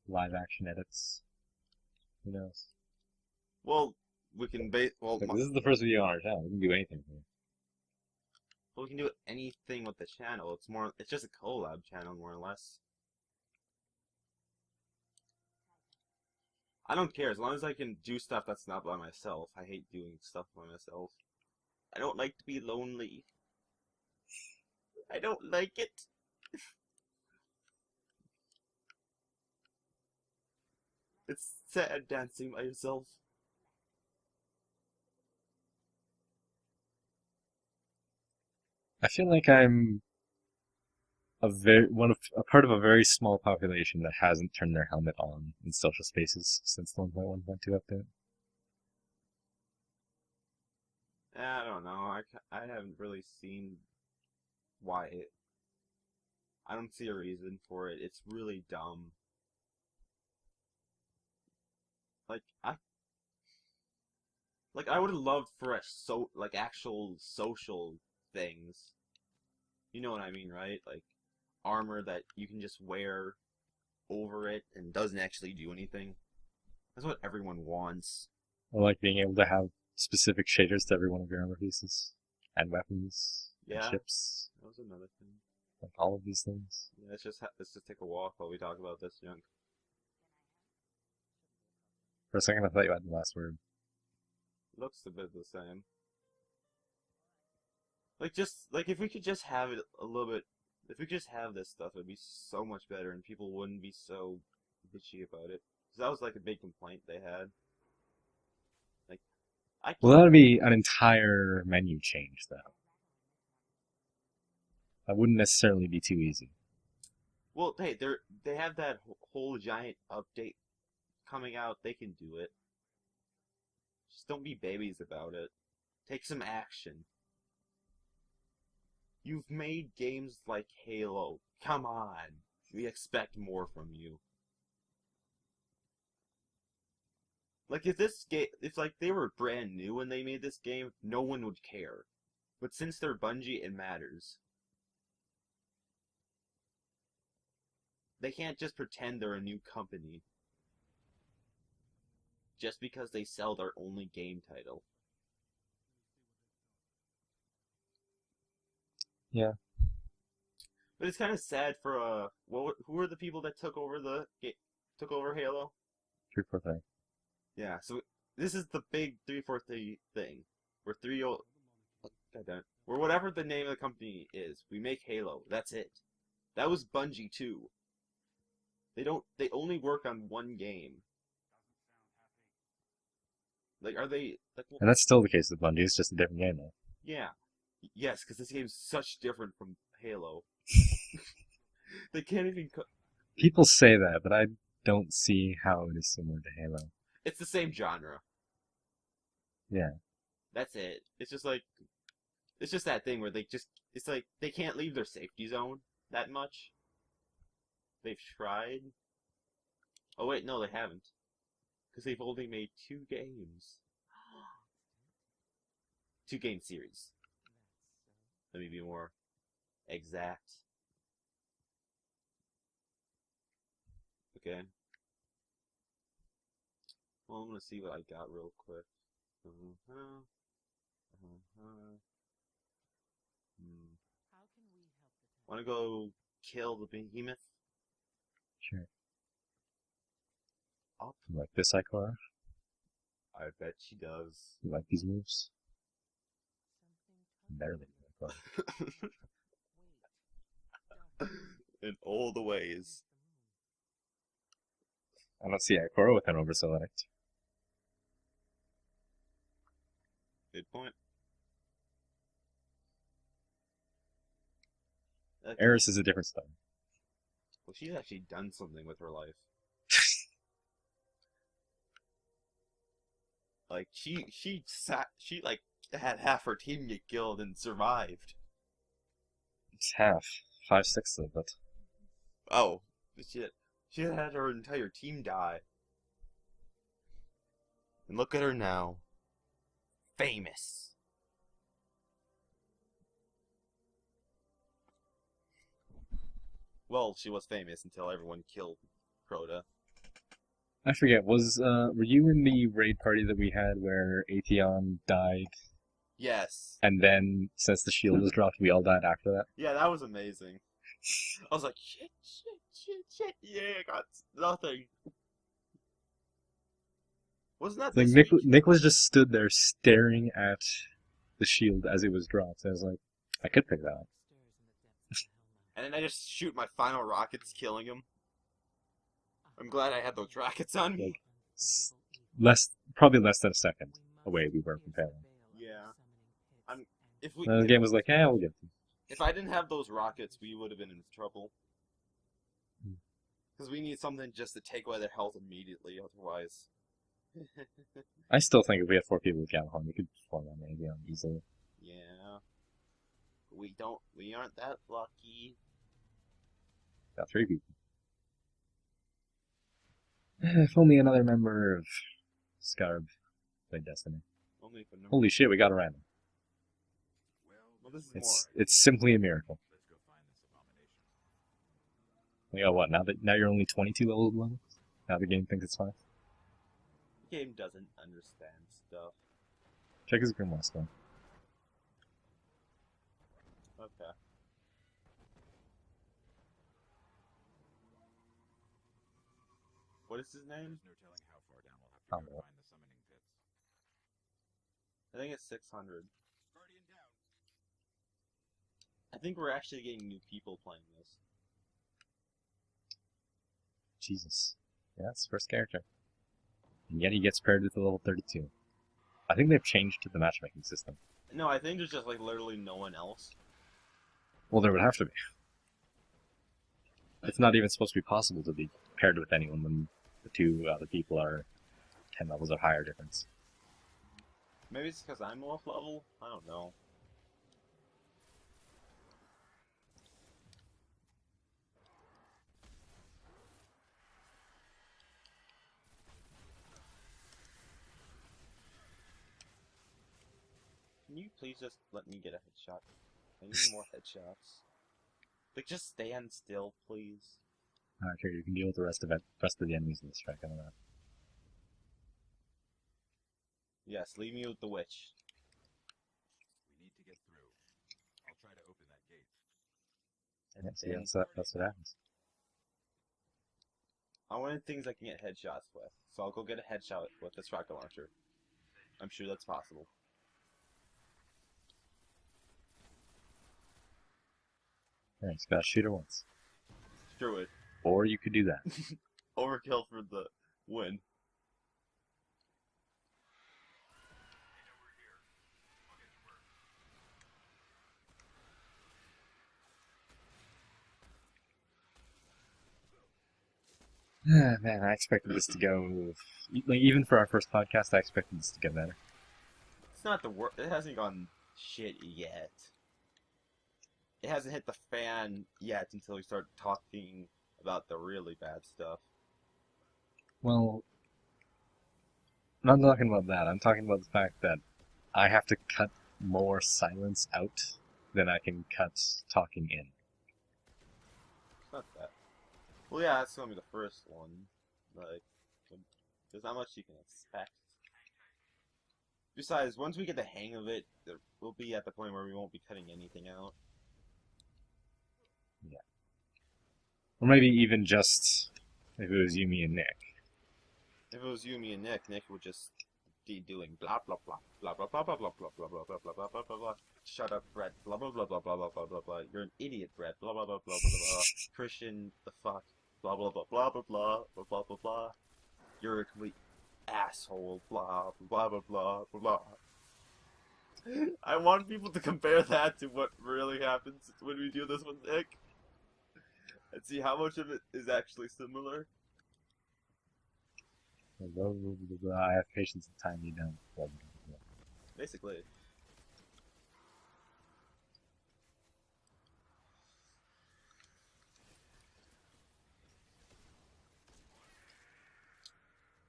live action edits. Who knows? Well, we can well, Like, this is the first video on our channel. We can do anything here. we can do anything with the channel. It's just a collab channel, more or less. I don't care, as long as I can do stuff that's not by myself. I hate doing stuff by myself. I don't like to be lonely. I don't like it. It's sad dancing by yourself. I feel like I'm a part of a very small population that hasn't turned their helmet on in social spaces since the 1.1.2 update. I don't know. I haven't really seen why it. I don't see a reason for it. It's really dumb. Like I would have loved for actual social things. You know what I mean, right? Like armor that you can just wear over it and doesn't actually do anything. That's what everyone wants. I like being able to have specific shaders to every one of your armor pieces and weapons and Yeah. ships. That was another thing. Like all of these things. Yeah, let's just take a walk while we talk about this junk. For a second, I thought you had the last word. Looks a bit the same. Like if we could just have it a little bit, if we could just have this stuff, it'd be so much better, and people wouldn't be so bitchy about it. Cause that was like a big complaint they had. Like, Well, that would be an entire menu change, though. That wouldn't necessarily be too easy. well, hey, they have that whole giant update coming out. They can do it. Just don't be babies about it. Take some action. You've made games like Halo. Come on. We expect more from you. Like if like they were brand new when they made this game, no one would care. But since they're Bungie, it matters. They can't just pretend they're a new company just because they sell their only game title. Yeah. But it's kind of sad for who were the people that took over Halo? 343. Yeah, so this is the big 343 thing. We're 3-0. Goddamn it. We're whatever the name of the company is. We make Halo. That's it. That was Bungie too. They only work on one game. Like, are they like? Well, And that's still the case with Bungie. It's just a different game now. yeah, yes, because this game's such different from Halo. They can't even. People say that, but I don't see how it is similar to Halo. It's the same genre. Yeah. That's it. It's just like, it's just that thing where it's like they can't leave their safety zone that much. They've tried. Oh wait, no, they haven't, because they've only made 2 games. 2-game series. Let me be more exact. Okay. Well, I'm gonna see what I got real quick. Wanna go kill the behemoth? Sure. Oh, You like this, Ikora? I bet she does. You like these moves? Barely, Ikora. In all the ways. I don't see Ikora with an overselect. Good point. Eris is a different style. Well, she's actually done something with her life. Like, she like had half her team get killed and survived. It's half. 5/6 of it. Oh, shit. She had her entire team die. And look at her now. Famous. Well, she was famous until everyone killed Crota. I forget, were you in the raid party that we had where Atheon died, Yes. and then, since the shield was dropped, we all died after that? Yeah, that was amazing. I was like, shit. Yeah, I got nothing. Wasn't that Like, this week? Nick was just stood there staring at the shield as it was dropped. I was like, I could pick that up. And then I just shoot my final rockets, killing him. I'm glad I had those rockets on me. Like, probably less than a second away we were from failing. Yeah. And the game was like, we'll get them. If I didn't have those rockets, we would have been in trouble. Because we need something just to take away their health immediately, otherwise. I still think if we had 4 people with Gallahorn, we could perform on Atheon easily. Yeah. We aren't that lucky. Got 3 people. If only another member of SCARB played Destiny. Only if a number. Holy shit, we got a random. Well, this is It's simply a miracle. We got what, now you're only 22 level? Now the game thinks it's 5? The game doesn't understand stuff. Check his grimoire still. Okay. What is his name? I don't know. I think it's 600. I think we're actually getting new people playing this. Jesus. Yeah, it's the first character. And yet he gets paired with a level 32. I think they've changed to the matchmaking system. No, I think there's just like literally no one else. Well, there would have to be. It's not even supposed to be possible to be paired with anyone when the 2 other people are 10 levels or higher difference. Maybe it's because I'm off level? I don't know. Can you please just let me get a headshot? I need more headshots. Like, just stand still, please. Alright, here, you can deal with the rest of the enemies in this track on the map. Yes, leave me with the witch. We need to get through. I'll try to open that gate. And Yeah, see, that's what happens. I wanted things I can get headshots with, so I'll go get a headshot with this rocket launcher. I'm sure that's possible. Yeah, just gotta shoot her once. Screw it. Or you could do that. Overkill for the win. Man, I expected this to go... Like, even for our first podcast, I expected this to get better. It's not the worst. It hasn't gone shit yet. It hasn't hit the fan yet until we start talking about the really bad stuff. Well, I'm not talking about that. I'm talking about the fact that I have to cut more silence out than I can cut talking in. It's not that. Well, yeah, that's gonna be the first one. Like, there's not much you can expect. Besides, once we get the hang of it, we'll be at the point where we won't be cutting anything out. Yeah. Or maybe even just if it was you, me, and Nick. If it was you, me, and Nick would just be doing blah blah blah blah blah blah blah blah blah blah blah blah blah blah blah blah blah. Shut up, Brett. Blah blah blah blah blah blah blah blah blah. You're an idiot, Brett. Blah blah blah blah blah blah. Christian, the fuck. Blah blah blah blah blah blah blah blah blah blah. You're a complete asshole. Blah blah blah blah blah blah. I want people to compare that to what really happens when we do this with Nick, and see how much of it is actually similar. I have patience and time you don't. Basically.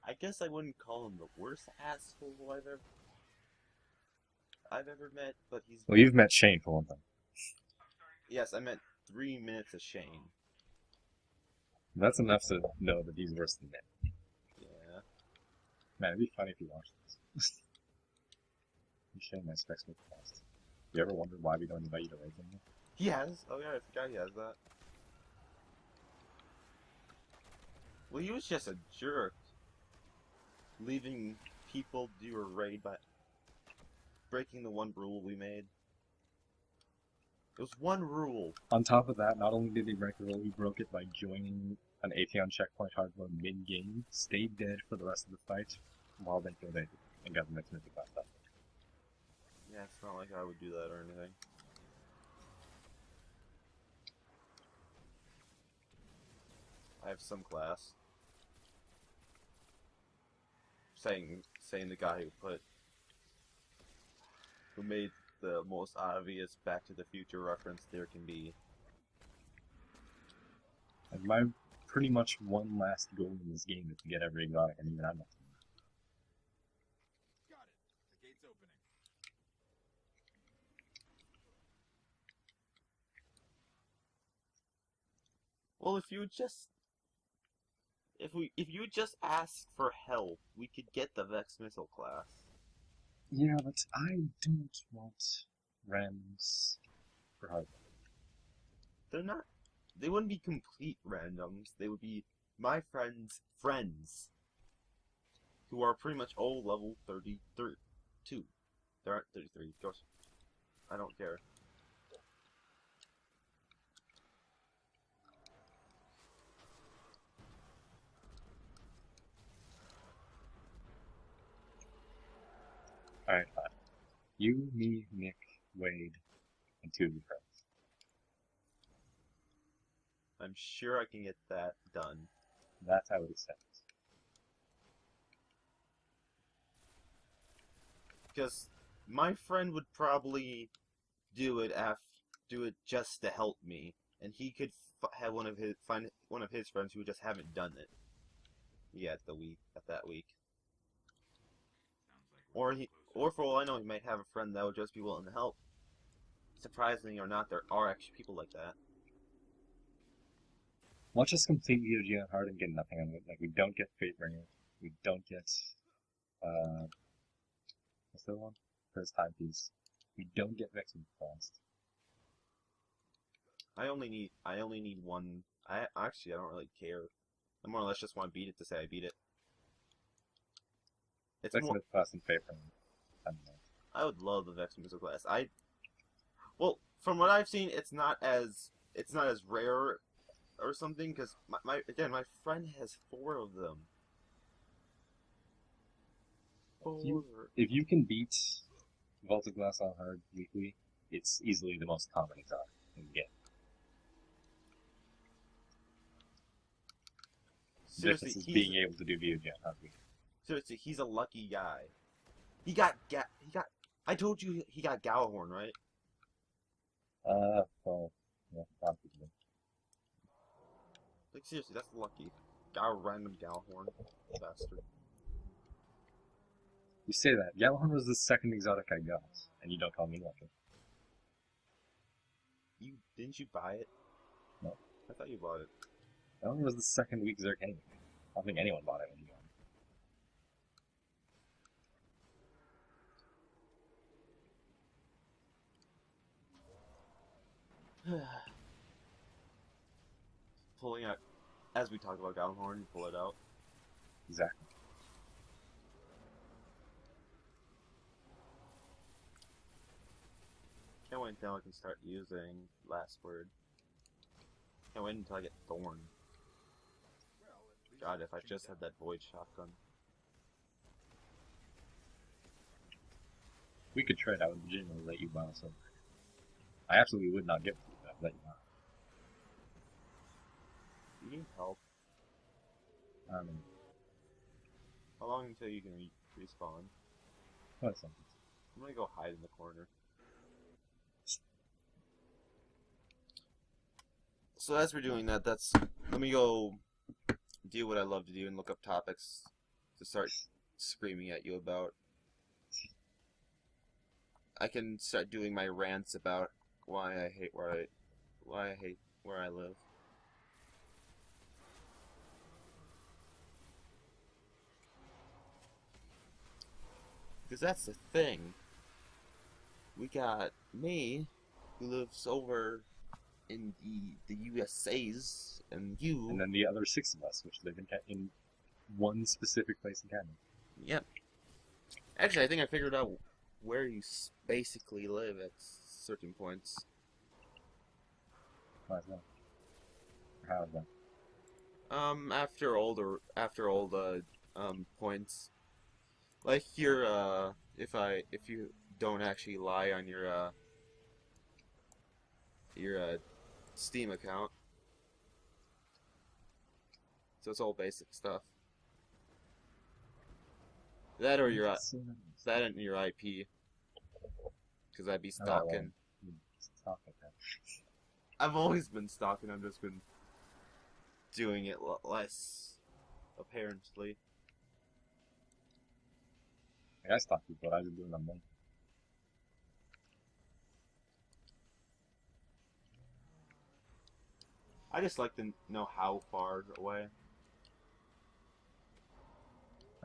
I guess I wouldn't call him the worst asshole I've ever met, but he's... Well, you've met Shane for one thing. Yes, I met 3 minutes of Shane. That's enough to know that he's worse than Nick. Yeah. Man, it'd be funny if you watched this. You Shane my specs with the past. You ever wondered why we don't invite you to race anymore? He has? Oh yeah, I forgot he has that. Well, he was just a jerk. Leaving people do a raid by breaking the one rule we made. It was one rule. On top of that, not only did he break the rule, he broke it by joining an Atheon checkpoint hard mode mid-game, stayed dead for the rest of the fight, while they killed it and got the next mythic class up. Yeah, it's not like I would do that or anything. I have some class. Saying the guy who made the most obvious Back to the Future reference there can be. And my pretty much one last goal in this game is to get every exotic, and even I'm not. Got it. The gate's opening. Well, if you just ask for help, we could get the Vex missile class. Yeah, but I don't want randoms for hard. They wouldn't be complete randoms. They would be my friends' friends, who are pretty much all level 32. There aren't 33, of course. I don't care. Alright, fine. You, me, Nick, Wade, and 2 of your friends. I'm sure I can get that done. That's how it is set. Because my friend would probably do it just to help me, and he could have find one of his friends who just haven't done it yet that week. Or for all I know, he might have a friend that would just be willing to help. Surprisingly or not, there are actually people like that. Let's just complete EOG on hard and get nothing on it. Like, we don't get Fate Bringer. We don't get, what's the other one? First Timepiece. We don't get Vexing Fast. I only need one. I don't really care. I more or less just want to beat it to say I beat it. It's Vexing more. Fast and Fate Bringer. I don't know. I would love the Vex missile class. Well, from what I've seen, it's not as it's not as rare or something, because my friend has 4 of them. Four. If you can beat Vaulted Glass on hard weekly, it's easily the most common exotic in the game. The Seriously, difference is being able to do VOG on hard weekly. seriously, he's a lucky guy. I told you he got Galahorn, right? Well, yeah, probably. Like, seriously, that's lucky. Got a random Galahorn. Bastard. You say that. Galahorn was the second exotic I got, and you don't call me lucky. Didn't you buy it? No. I thought you bought it. Galahorn was the second week Zerkanic. I don't think anyone bought it when you got it. Pulling out, as we talk about Galahorn, you pull it out. Exactly. Can't wait until I can start using Last Word. Can't wait until I get Thorn. God, if I just had that Void Shotgun. We could trade. I would legitimately let you buy something. I absolutely would not give it to you, but I'd let you buy. You need help. I mean, How long until you can respawn? what something. I'm gonna go hide in the corner. So as we're doing that, let me go do what I love to do and look up topics to start screaming at you about. I can start doing my rants about why I hate where I live. Because that's the thing. We got me, who lives over in the USA's, and you. And then the other 6 of us, which live in one specific place in Canada. Yep. Actually, I think I figured out where you basically live at certain points. Why is that? Or how is that? After old points. Like your if you don't actually lie on your Steam account. So it's all basic stuff. That or your that and your IP. Because I'd be stalking. Stalking that. I've always been stalking. I've just been doing it less, apparently. Like, I stalk people, I just do it on them. I just like to know how far away.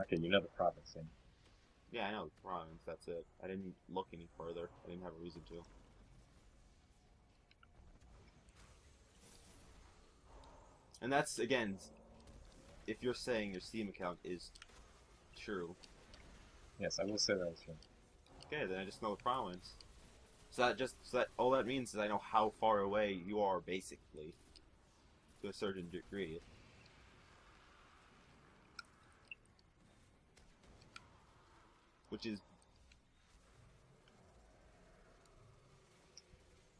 Okay, you know the province, and Yeah, I know the province, that's it. I didn't look any further. I didn't have a reason to. And that's, again, if you're saying your Steam account is true. yes, I will say that is true. Okay, then I just know the province. So that all that means is I know how far away you are, basically, to a certain degree. Which is,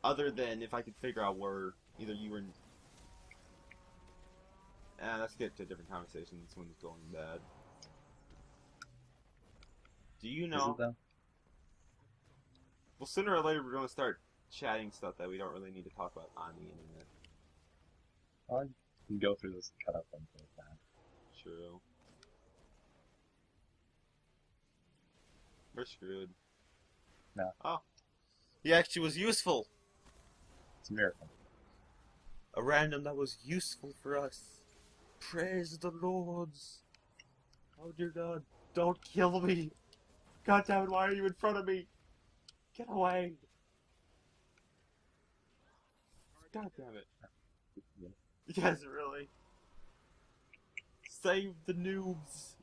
other than if I could figure out where either you were in. Let's get to a different conversation. This one's going bad. Do you Is know? it though? Well, sooner or later we're going to start chatting stuff that we don't really need to talk about on the internet. Well, I can go through this and cut up things like that. True. We're screwed. No. Oh. He actually was useful. It's a miracle. A random that was useful for us. Praise the Lords. Oh dear God. Don't kill me. God damn it, why are you in front of me? Get away. God damn it. Yes, really. Save the noobs.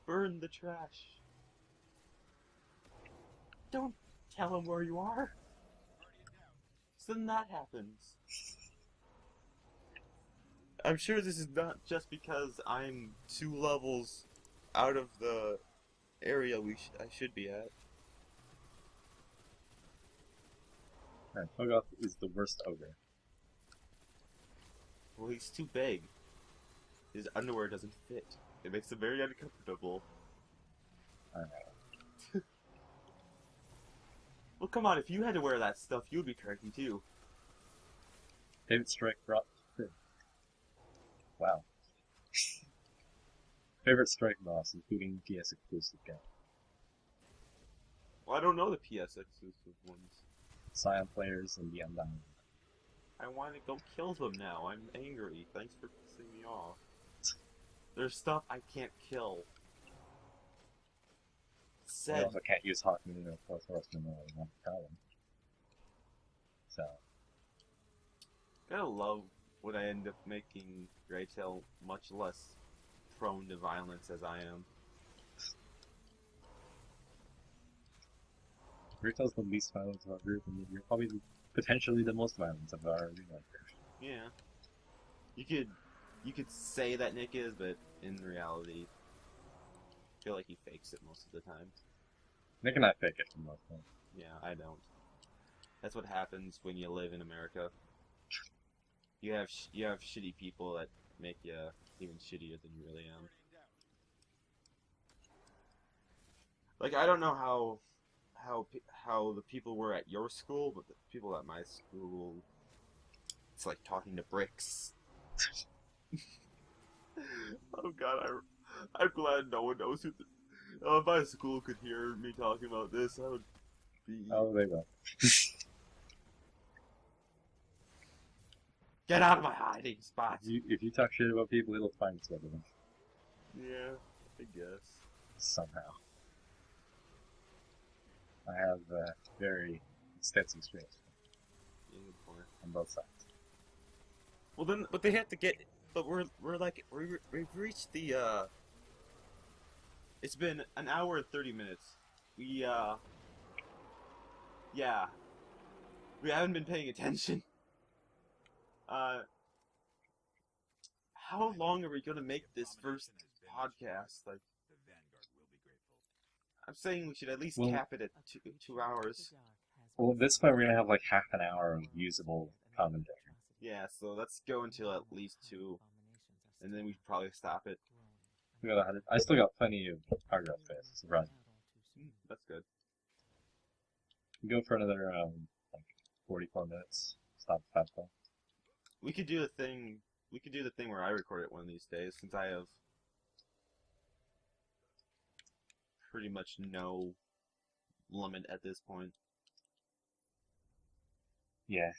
Burn the trash. Don't tell him where you are. So then that happens. I'm sure this is not just because I'm 2 levels out of the area I should be at. Alright, Hogoth is the worst ogre. Well, he's too big. His underwear doesn't fit. It makes him very uncomfortable. Alright. Well, come on, if you had to wear that stuff, you'd be cranky too. Favorite strike brought. Wow. Favorite strike boss, including PS exclusive game. Well, I don't know the PS exclusive ones. Scion players and the Undying. I want to go kill them now. I'm angry. Thanks for pissing me off. There's stuff I can't kill. I Said. also can't use Hawkmoon or Fourth Horseman or one problem. So, Gotta love when I end up making Greytail much less prone to violence as I am. Ritail's the least violent of our group, and you're probably potentially the most violent of our group. Yeah. You could say that Nick is, but in reality, I feel like he fakes it most of the time. Nick and I fake it for the most part. Yeah, I don't. That's what happens when you live in America. You have shitty people that make you even shittier than you really am. Like, I don't know how the people were at your school, but the people at my school, it's like talking to bricks. Oh god, I'm glad no one knows who. If my school could hear me talking about this, I would be. Oh, they will. Get out of my hiding spot! If you talk shit about people, it'll find its way to them. Yeah, I guess. Somehow. I have very extensive experience Yeah, good point. on both sides. Well then, but they have to get. But we've reached the. It's been an hour and 30 minutes. Yeah. We haven't been paying attention. How long are we gonna make this first podcast? Like, The Vanguard will be grateful. I'm saying we should at least Well- cap it at 2 hours. Well, at this point, we're gonna have like half an hour of usable commentary. Yeah, so let's go until at least 2, and then we should probably stop it. We got 100. I still got plenty of paragraph space. Surprise. That's good. Go for another like 44 minutes. Stop at 5 We could do the thing. We could do the thing where I record it one of these days, since I have pretty much no limit at this point. Yeah.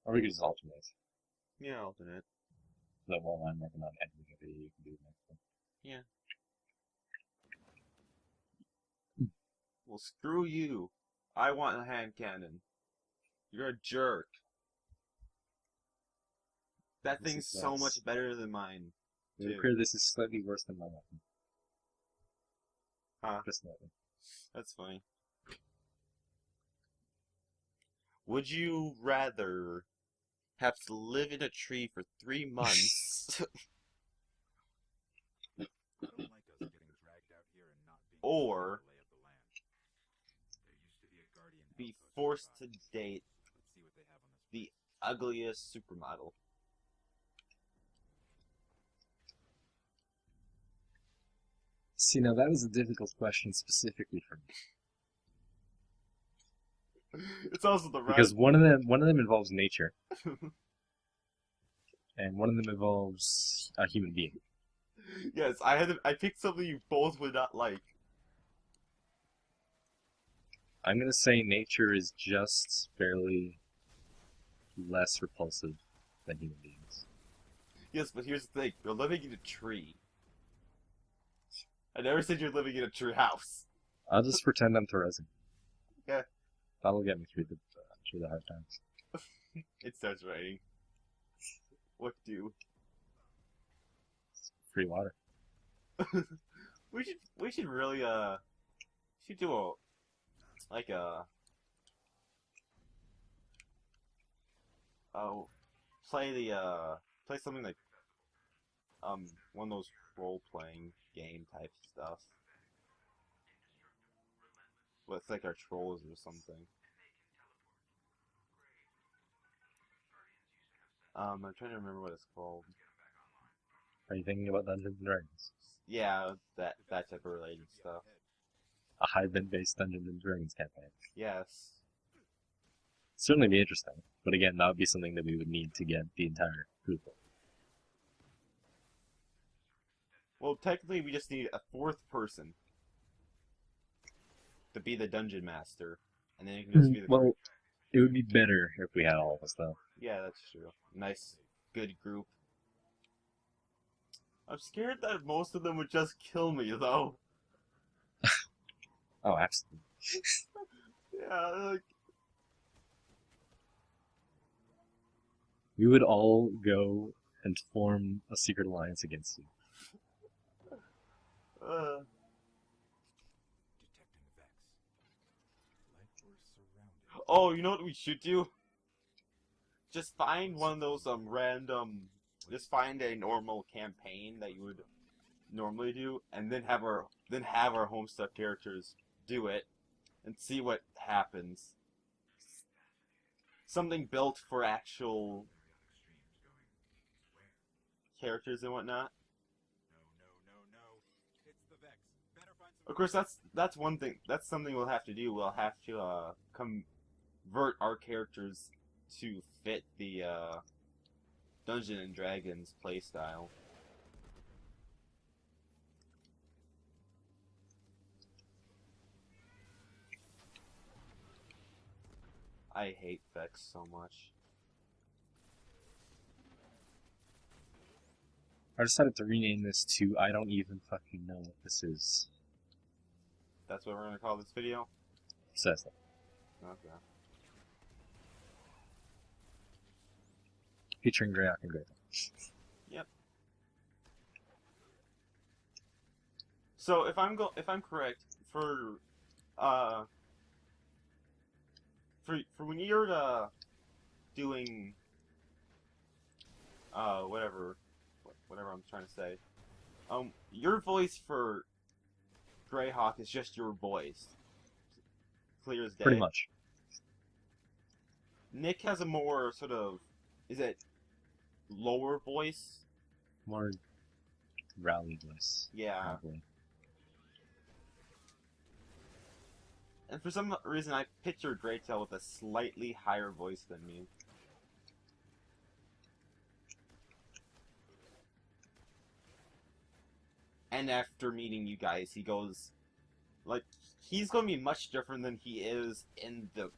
Or we could just alternate. Yeah, alternate. So that while I'm working on editing a video, you can do the next one. Yeah. Well, screw you. I want a hand cannon. You're a jerk. That This thing's is so nice. much better than mine. It would Too. appear this is slightly worse than my weapon. Huh. Just slightly. That's funny. Would you rather have to live in a tree for 3 months I don't like us getting dragged out here and not being Or- the lay of the land. There used to be a guardian be outpost forced to nearby. date Let's see what they have on this. the ugliest supermodel? See, now that was a difficult question specifically for me. It's also the right. Because one of them involves nature, and one of them involves a human being. Yes, I picked something you both would not like. I'm gonna say nature is just barely less repulsive than human beings. Yes, but here's the thing: you're living in a tree. I never said you're living in a tree house. I'll just pretend I'm Terezin. Okay. That'll get me through the hard times. It starts raining. What do? Free water. We should really should do a Oh, play something like one of those role-playing game type stuff with like our trolls or something. I'm trying to remember what it's called. Are you thinking about Dungeons and Dragons? Yeah, that type of related stuff. A hybrid-based Dungeons and Dragons campaign. Yes. Certainly be interesting, but again, that would be something that we would need to get the entire group of. Well, technically, we just need a fourth person to be the dungeon master, and then you can just be the. Well, it would be better if we had all of us, though. Yeah, that's true. Nice, good group. I'm scared that most of them would just kill me, though. Oh, absolutely. Yeah, like. We would all go and form a secret alliance against you. Uh, Detecting Vex. Like we're surrounded. oh, you know what we should do? Just find one of those random. Just find a normal campaign that you would normally do, and then have our Homestuck characters do it, and see what happens. Something built for actual characters and whatnot. No. It's the Vex. Better find some. Of course, that's one thing. That's something we'll have to do. We'll have to convert our characters to fit the Dungeons and Dragons playstyle. I hate Vex so much. I decided to rename this to I don't even fucking know what this is. That's what we're gonna call this video? It says that. Okay. Featuring Greyhawk and Greyhawk. Yep. So if I'm correct, for when you're doing whatever I'm trying to say, your voice for Greyhawk is just your voice. Clear as day. Pretty much. Nick has a more sort of, is it lower voice? More rally voice. Yeah. Probably. And for some reason I picture Greytail with a slightly higher voice than me. And after meeting you guys, he goes, like, he's going to be much different than he is in the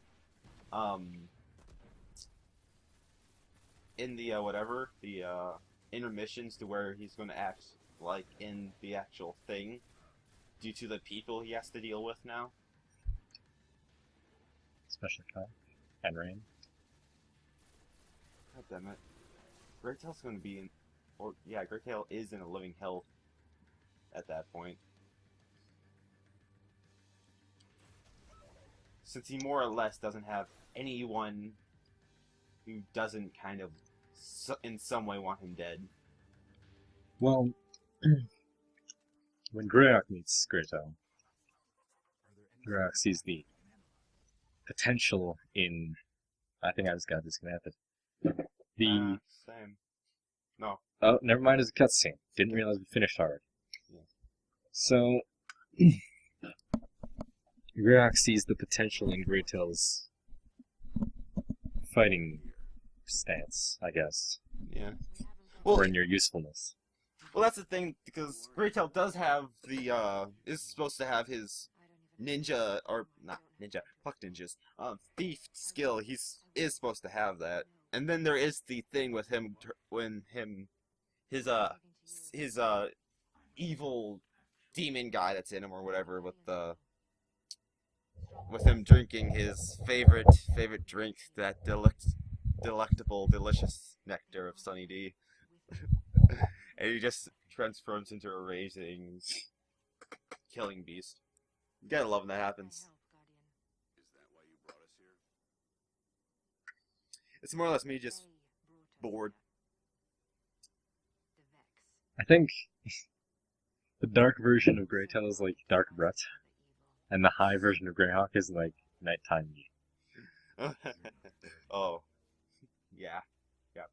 intermissions, to where he's going to act like in the actual thing due to the people he has to deal with now. Especially Kyle and Rain. God damn it. Greytail's going to be in, or yeah, Greytail is in a living hell at that point. Since he more or less doesn't have anyone who doesn't kind of in some way want him dead. Well, when Greyhawk meets Greytail, Greyhawk sees the potential in. I think I just got disconnected. The Same. No. oh, never mind. It's a cutscene. Didn't realize we finished already. Yeah. So, Greyhawk sees the potential in Greytail's fighting stance, I guess, Yeah. Well, or in your usefulness. well, that's the thing, because Greytail does have the is supposed to have his ninja, or not ninja, fuck ninjas, thief skill. Is supposed to have that. And then there is the thing with him when his evil demon guy that's in him or whatever, with him drinking his favorite drink, that delectable delicious nectar of Sunny D. And he just transforms into a raging killing beast. You gotta love when that happens. Is that why you brought us here? It's more or less me just bored. I think the dark version of Greytail is like Dark Brett, and the high version of Greyhawk is like Nighttime Me. Oh, yeah,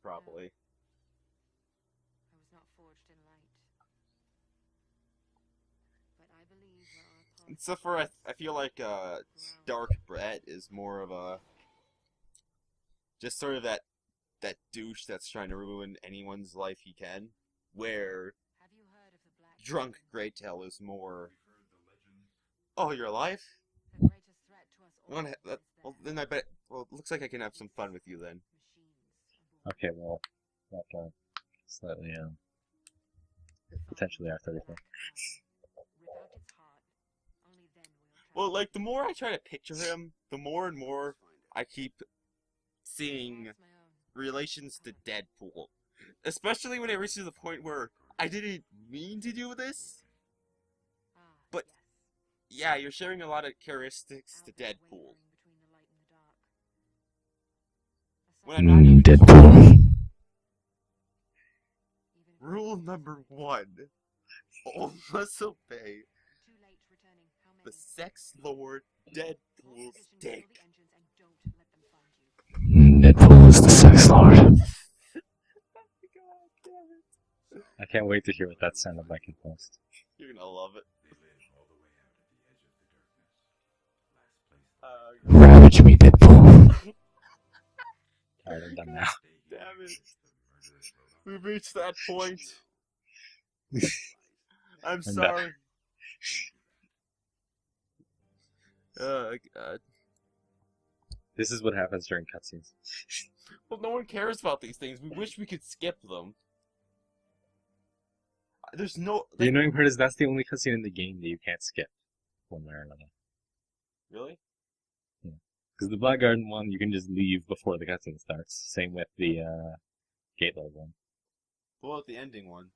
probably. I was not forged in light. But I believe where our paths Except for I feel like Dark Brett is more of a just sort of that douche that's trying to ruin anyone's life he can. Where Have you heard of the Black Drunk Dragon? Greytail is more. Oh, you're alive? The greatest threat to us all Well, is well, their then I bet. Well, it looks like I can have some fun with you then. machines aboard. Okay, well, that slightly potentially our third thing. Rip out its heart. Only then will Well, like the more I try to picture him, the more and more I keep seeing That's my own. relations to Deadpool. Especially when it reaches the point where I didn't mean to do this. Ah, But- yes. Yeah, you're sharing a lot of characteristics to Out there Deadpool. wavering between the light and the dark. A When sign I'm not even Deadpool. even if Rule number 1. Always obey too late returning. How many? the sex lord Deadpool's Expedition, dick. kill the engines and don't let them find you. Deadpool is the sex lord. I can't wait to hear what that sounded like in post. You're gonna love it. They live all the way out at the edge of the darkness. Last place Ravage me, Deadpool. Alright, I'm done now. Damn it. We've reached that point. I'm done. sorry. God. This is what happens during cutscenes. Well, no one cares about these things. We wish we could skip them. There's no... The annoying part is that's the only cutscene in the game that you can't skip, one way or another. Really? Because the Black Garden one, you can just leave before the cutscene starts. Same with the Gateway one. What about the ending one?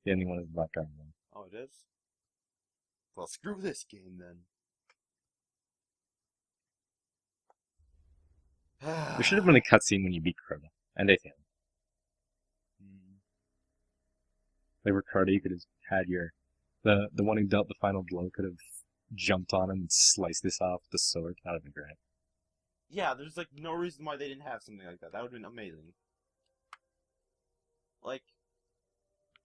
The ending one is the Black Garden one. Oh, it is? Well, screw this game then. There should have been a cutscene when you beat Crota. And Atheon. Like Ricardo, you could have had your... The one who dealt the final blow could have jumped on him and sliced this off with the sword. That would have been great. Yeah, there's like no reason why they didn't have something like that. That would have been amazing. Like...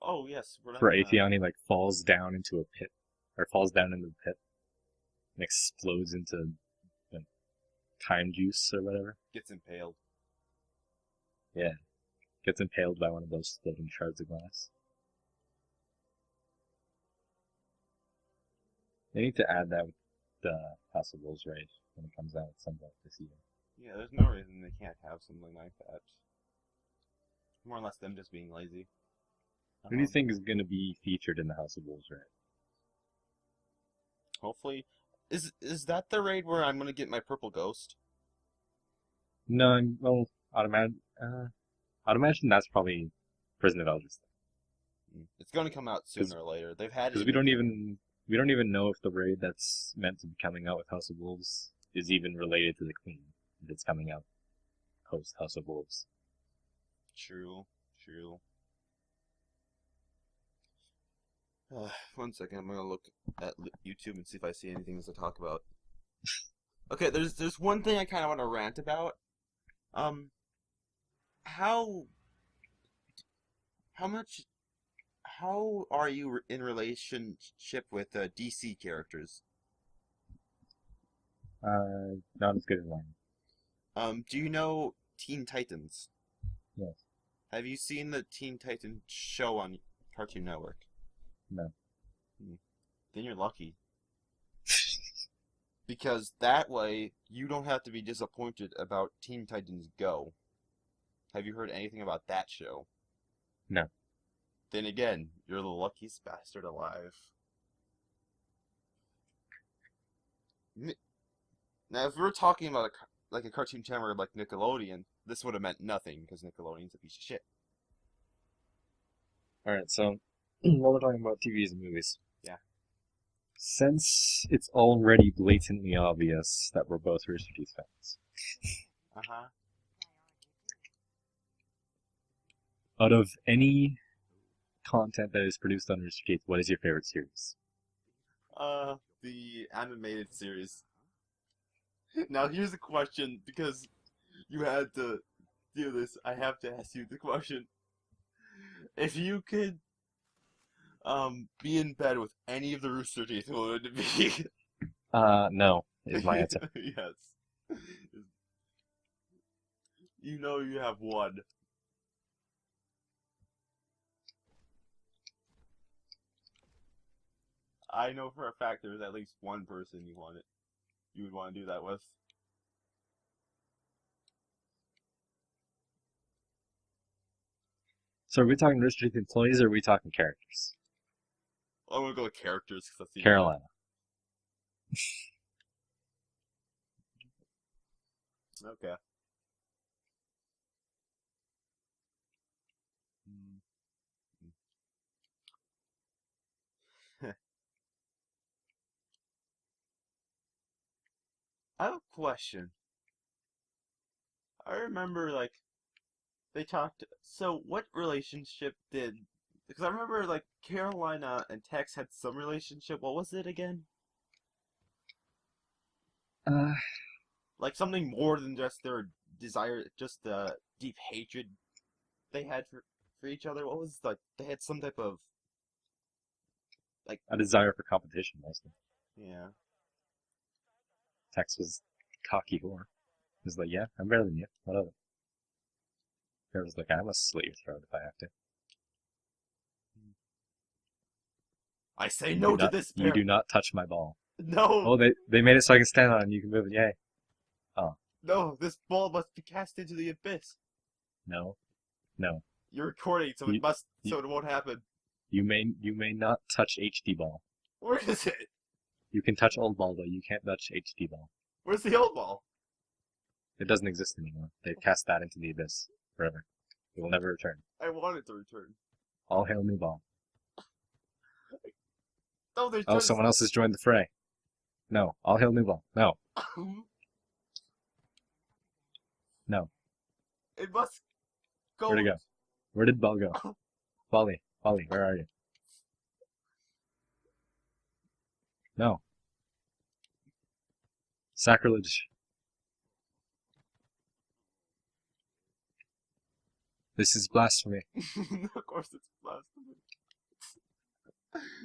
Oh, yes. We're not For gonna- Atheon, he like falls down into a pit. Or falls down into the pit. And explodes into like, time juice or whatever. Gets impaled. Yeah. Gets impaled by one of those floating shards of glass. They need to add that with the House of Wolves raid when it comes out at some point this year. Yeah, there's no reason they can't have something like that. More or less them just being lazy. Who do you think is going to be featured in the House of Wolves raid? Hopefully... Is that the raid where I'm gonna get my purple ghost? No, well, I'd imagine that's probably Prison of Elders. It's gonna come out sooner or later. They've had it. Because we don't even know if the raid that's meant to be coming out with House of Wolves is even related to the Queen. If it's coming out post House of Wolves. True. One second, I'm gonna look at YouTube and see if I see anything to talk about. Okay, there's one thing I kind of want to rant about. How are you in relationship with DC characters? Not as good as mine. Do you know Teen Titans? Yes. Have you seen the Teen Titans show on Cartoon Network? No. Then you're lucky. Because that way, you don't have to be disappointed about Teen Titans Go. Have you heard anything about that show? No. Then again, you're the luckiest bastard alive. Now, if we were talking about a cartoon channel like Nickelodeon, this would have meant nothing, because Nickelodeon's a piece of shit. Alright, so, while we're talking about TVs and movies. Yeah. Since it's already blatantly obvious that we're both Rooster Teeth fans, Uh-huh. Out of any content that is produced on Rooster Teeth, what is your favorite series? The animated series. Now here's a question, because you had to do this. I have to ask you the question. If you could be in bed with any of the Rooster Teeth, what would it be? No, is my answer. Yes. You know you have one. I know for a fact there's at least one person you would want to do that with. So are we talking Rooster Teeth employees or are we talking characters? I'm gonna go with characters because that's the Carolina. Okay. I have a question. I remember, like, they talked. So, what relationship did. Because I remember, like, Carolina and Tex had some relationship. What was it again? Uh, Like, something more than just their desire, just the deep hatred they had for each other. What was, like, they had some type of. Like, a desire for competition, mostly. yeah. Tex was cocky whore. He was like, yeah, I'm better than you. What of it? Carol was like, I must slit your throat if I have to. I say You no do to not, this you pair. do not touch my ball. No! Oh, they made it so I can stand on it and you can move it. Yay. Oh, No, this ball must be cast into the abyss. no. No. You're recording, so You- it must, you- so it won't happen. You may not touch HD ball. Where is it? You can touch old ball, though. You can't touch HD ball. Where's the old ball? It doesn't exist anymore. They've cast that into the abyss forever. It will never return. I want it to return. All hail new ball. No, there's Oh, just... someone else has joined the fray. No. All hail new ball. No. No. It must go... Where'd it go? Where did ball go? Bali, where are you? No. Sacrilege. This is blasphemy. Of course it's blasphemy.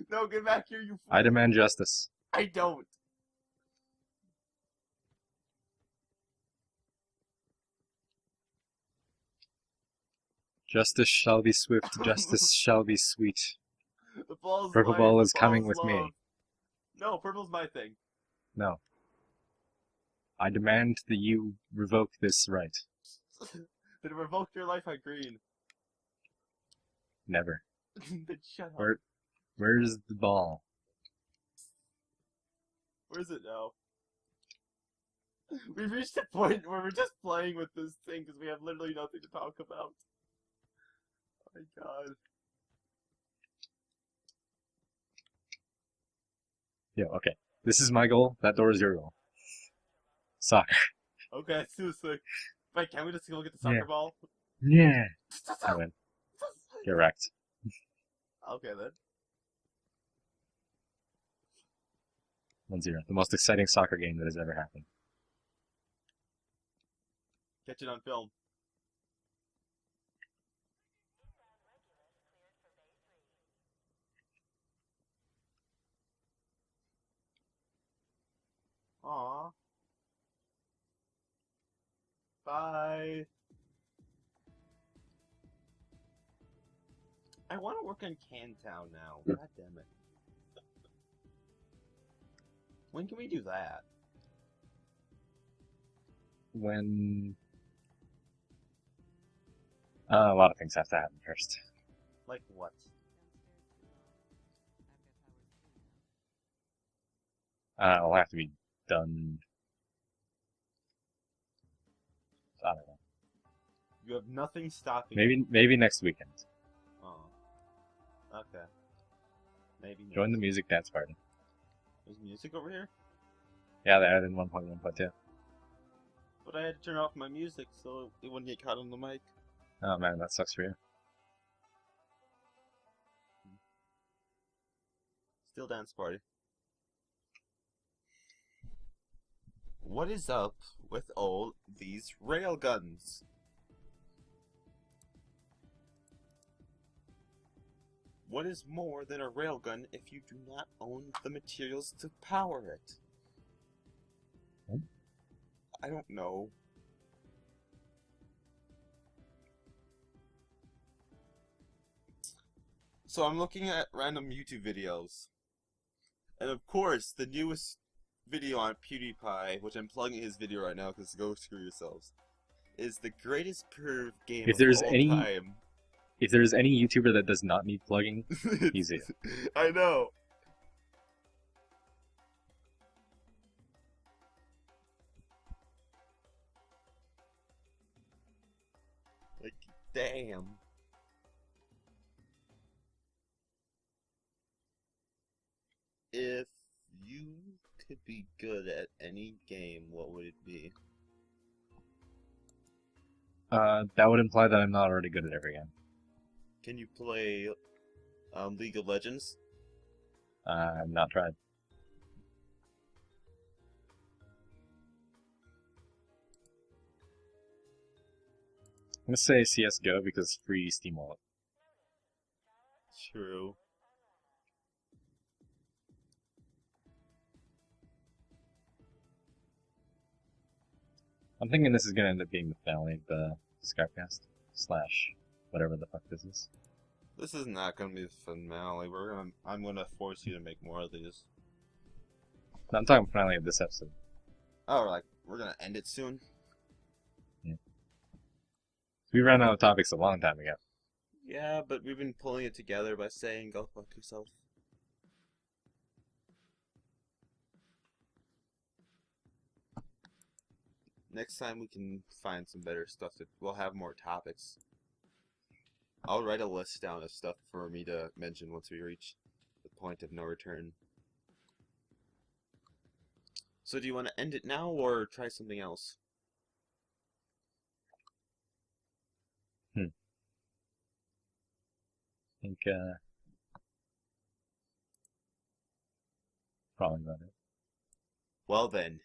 No, get back here, you fool. I demand justice. I don't. Justice shall be swift, justice shall be sweet. The ball's Purple life, ball the is coming ball's with me. love. No, purple's my thing. No. I demand that you revoke this right. Did it revoke your life on green? Never. Then shut up. Where's the ball? Where's it now? We've reached a point where we're just playing with this thing because we have literally nothing to talk about. Oh my god. Yeah, okay. This is my goal. That door is your goal. Soccer. Okay, let's do this thing. Wait, can we just go get the soccer Yeah. ball? Yeah. I win. Get wrecked. Okay then. 1-0. The most exciting soccer game that has ever happened. Catch it on film. Aww. Bye. I want to work on Cantown now. God damn it. When can we do that? When... a lot of things have to happen first. Like what? It'll have to be done... I don't know. You have nothing stopping. Maybe next weekend. Oh. Okay. Maybe. Join the music dance party. There's music over here? Yeah, they added in 1.1.2. But I had to turn off my music so it wouldn't get caught on the mic. Oh man, that sucks for you. Still dance party. What is up with all these railguns? What is more than a railgun if you do not own the materials to power it? Hmm? I don't know. So I'm looking at random YouTube videos. And of course, the newest video on PewDiePie, which I'm plugging his video right now because go screw yourselves, is the greatest perv game If of there's all any- time. If there's any YouTuber that does not need plugging, he's it. I know. Like, damn. If you could be good at any game, what would it be? That would imply that I'm not already good at every game. Can you play League of Legends? I've not tried. I'm gonna say CSGO because it's free Steam Wallet. True. I'm thinking this is gonna end up being the finale of the SCARBcast / whatever the fuck this is. This is not gonna be the finale. I'm gonna force you to make more of these. No, I'm talking finale of this episode. Oh, like we're gonna end it soon. We ran out of topics a long time ago. Yeah, but we've been pulling it together by saying "Go fuck yourself." Next time we can find some better stuff. We'll have more topics. I'll write a list down of stuff for me to mention once we reach the point of no return. So do you want to end it now or try something else? I think, probably about it. Well then,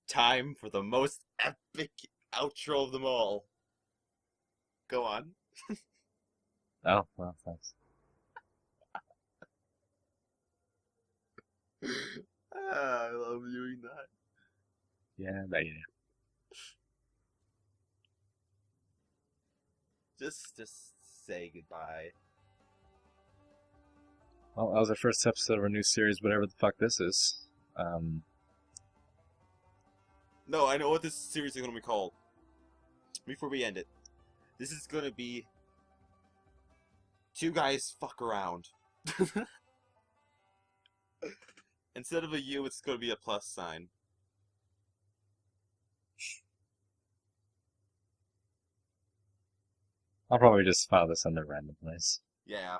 time for the most epic outro of them all. Go on. Oh, well, thanks. I love doing that. Yeah, I bet you do. Just say goodbye. Well, that was our first episode of our new series, whatever the fuck this is. No, I know what this series is going to be called. Before we end it. This is going to be Two Guys Fuck Around. Instead of a U, it's going to be a plus sign. I'll probably just file this under random place. Yeah.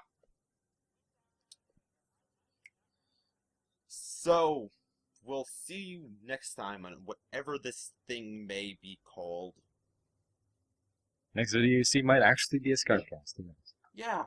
So, we'll see you next time on whatever this thing may be called. Next video you see might actually be a SCARBcast. Who knows? Yeah,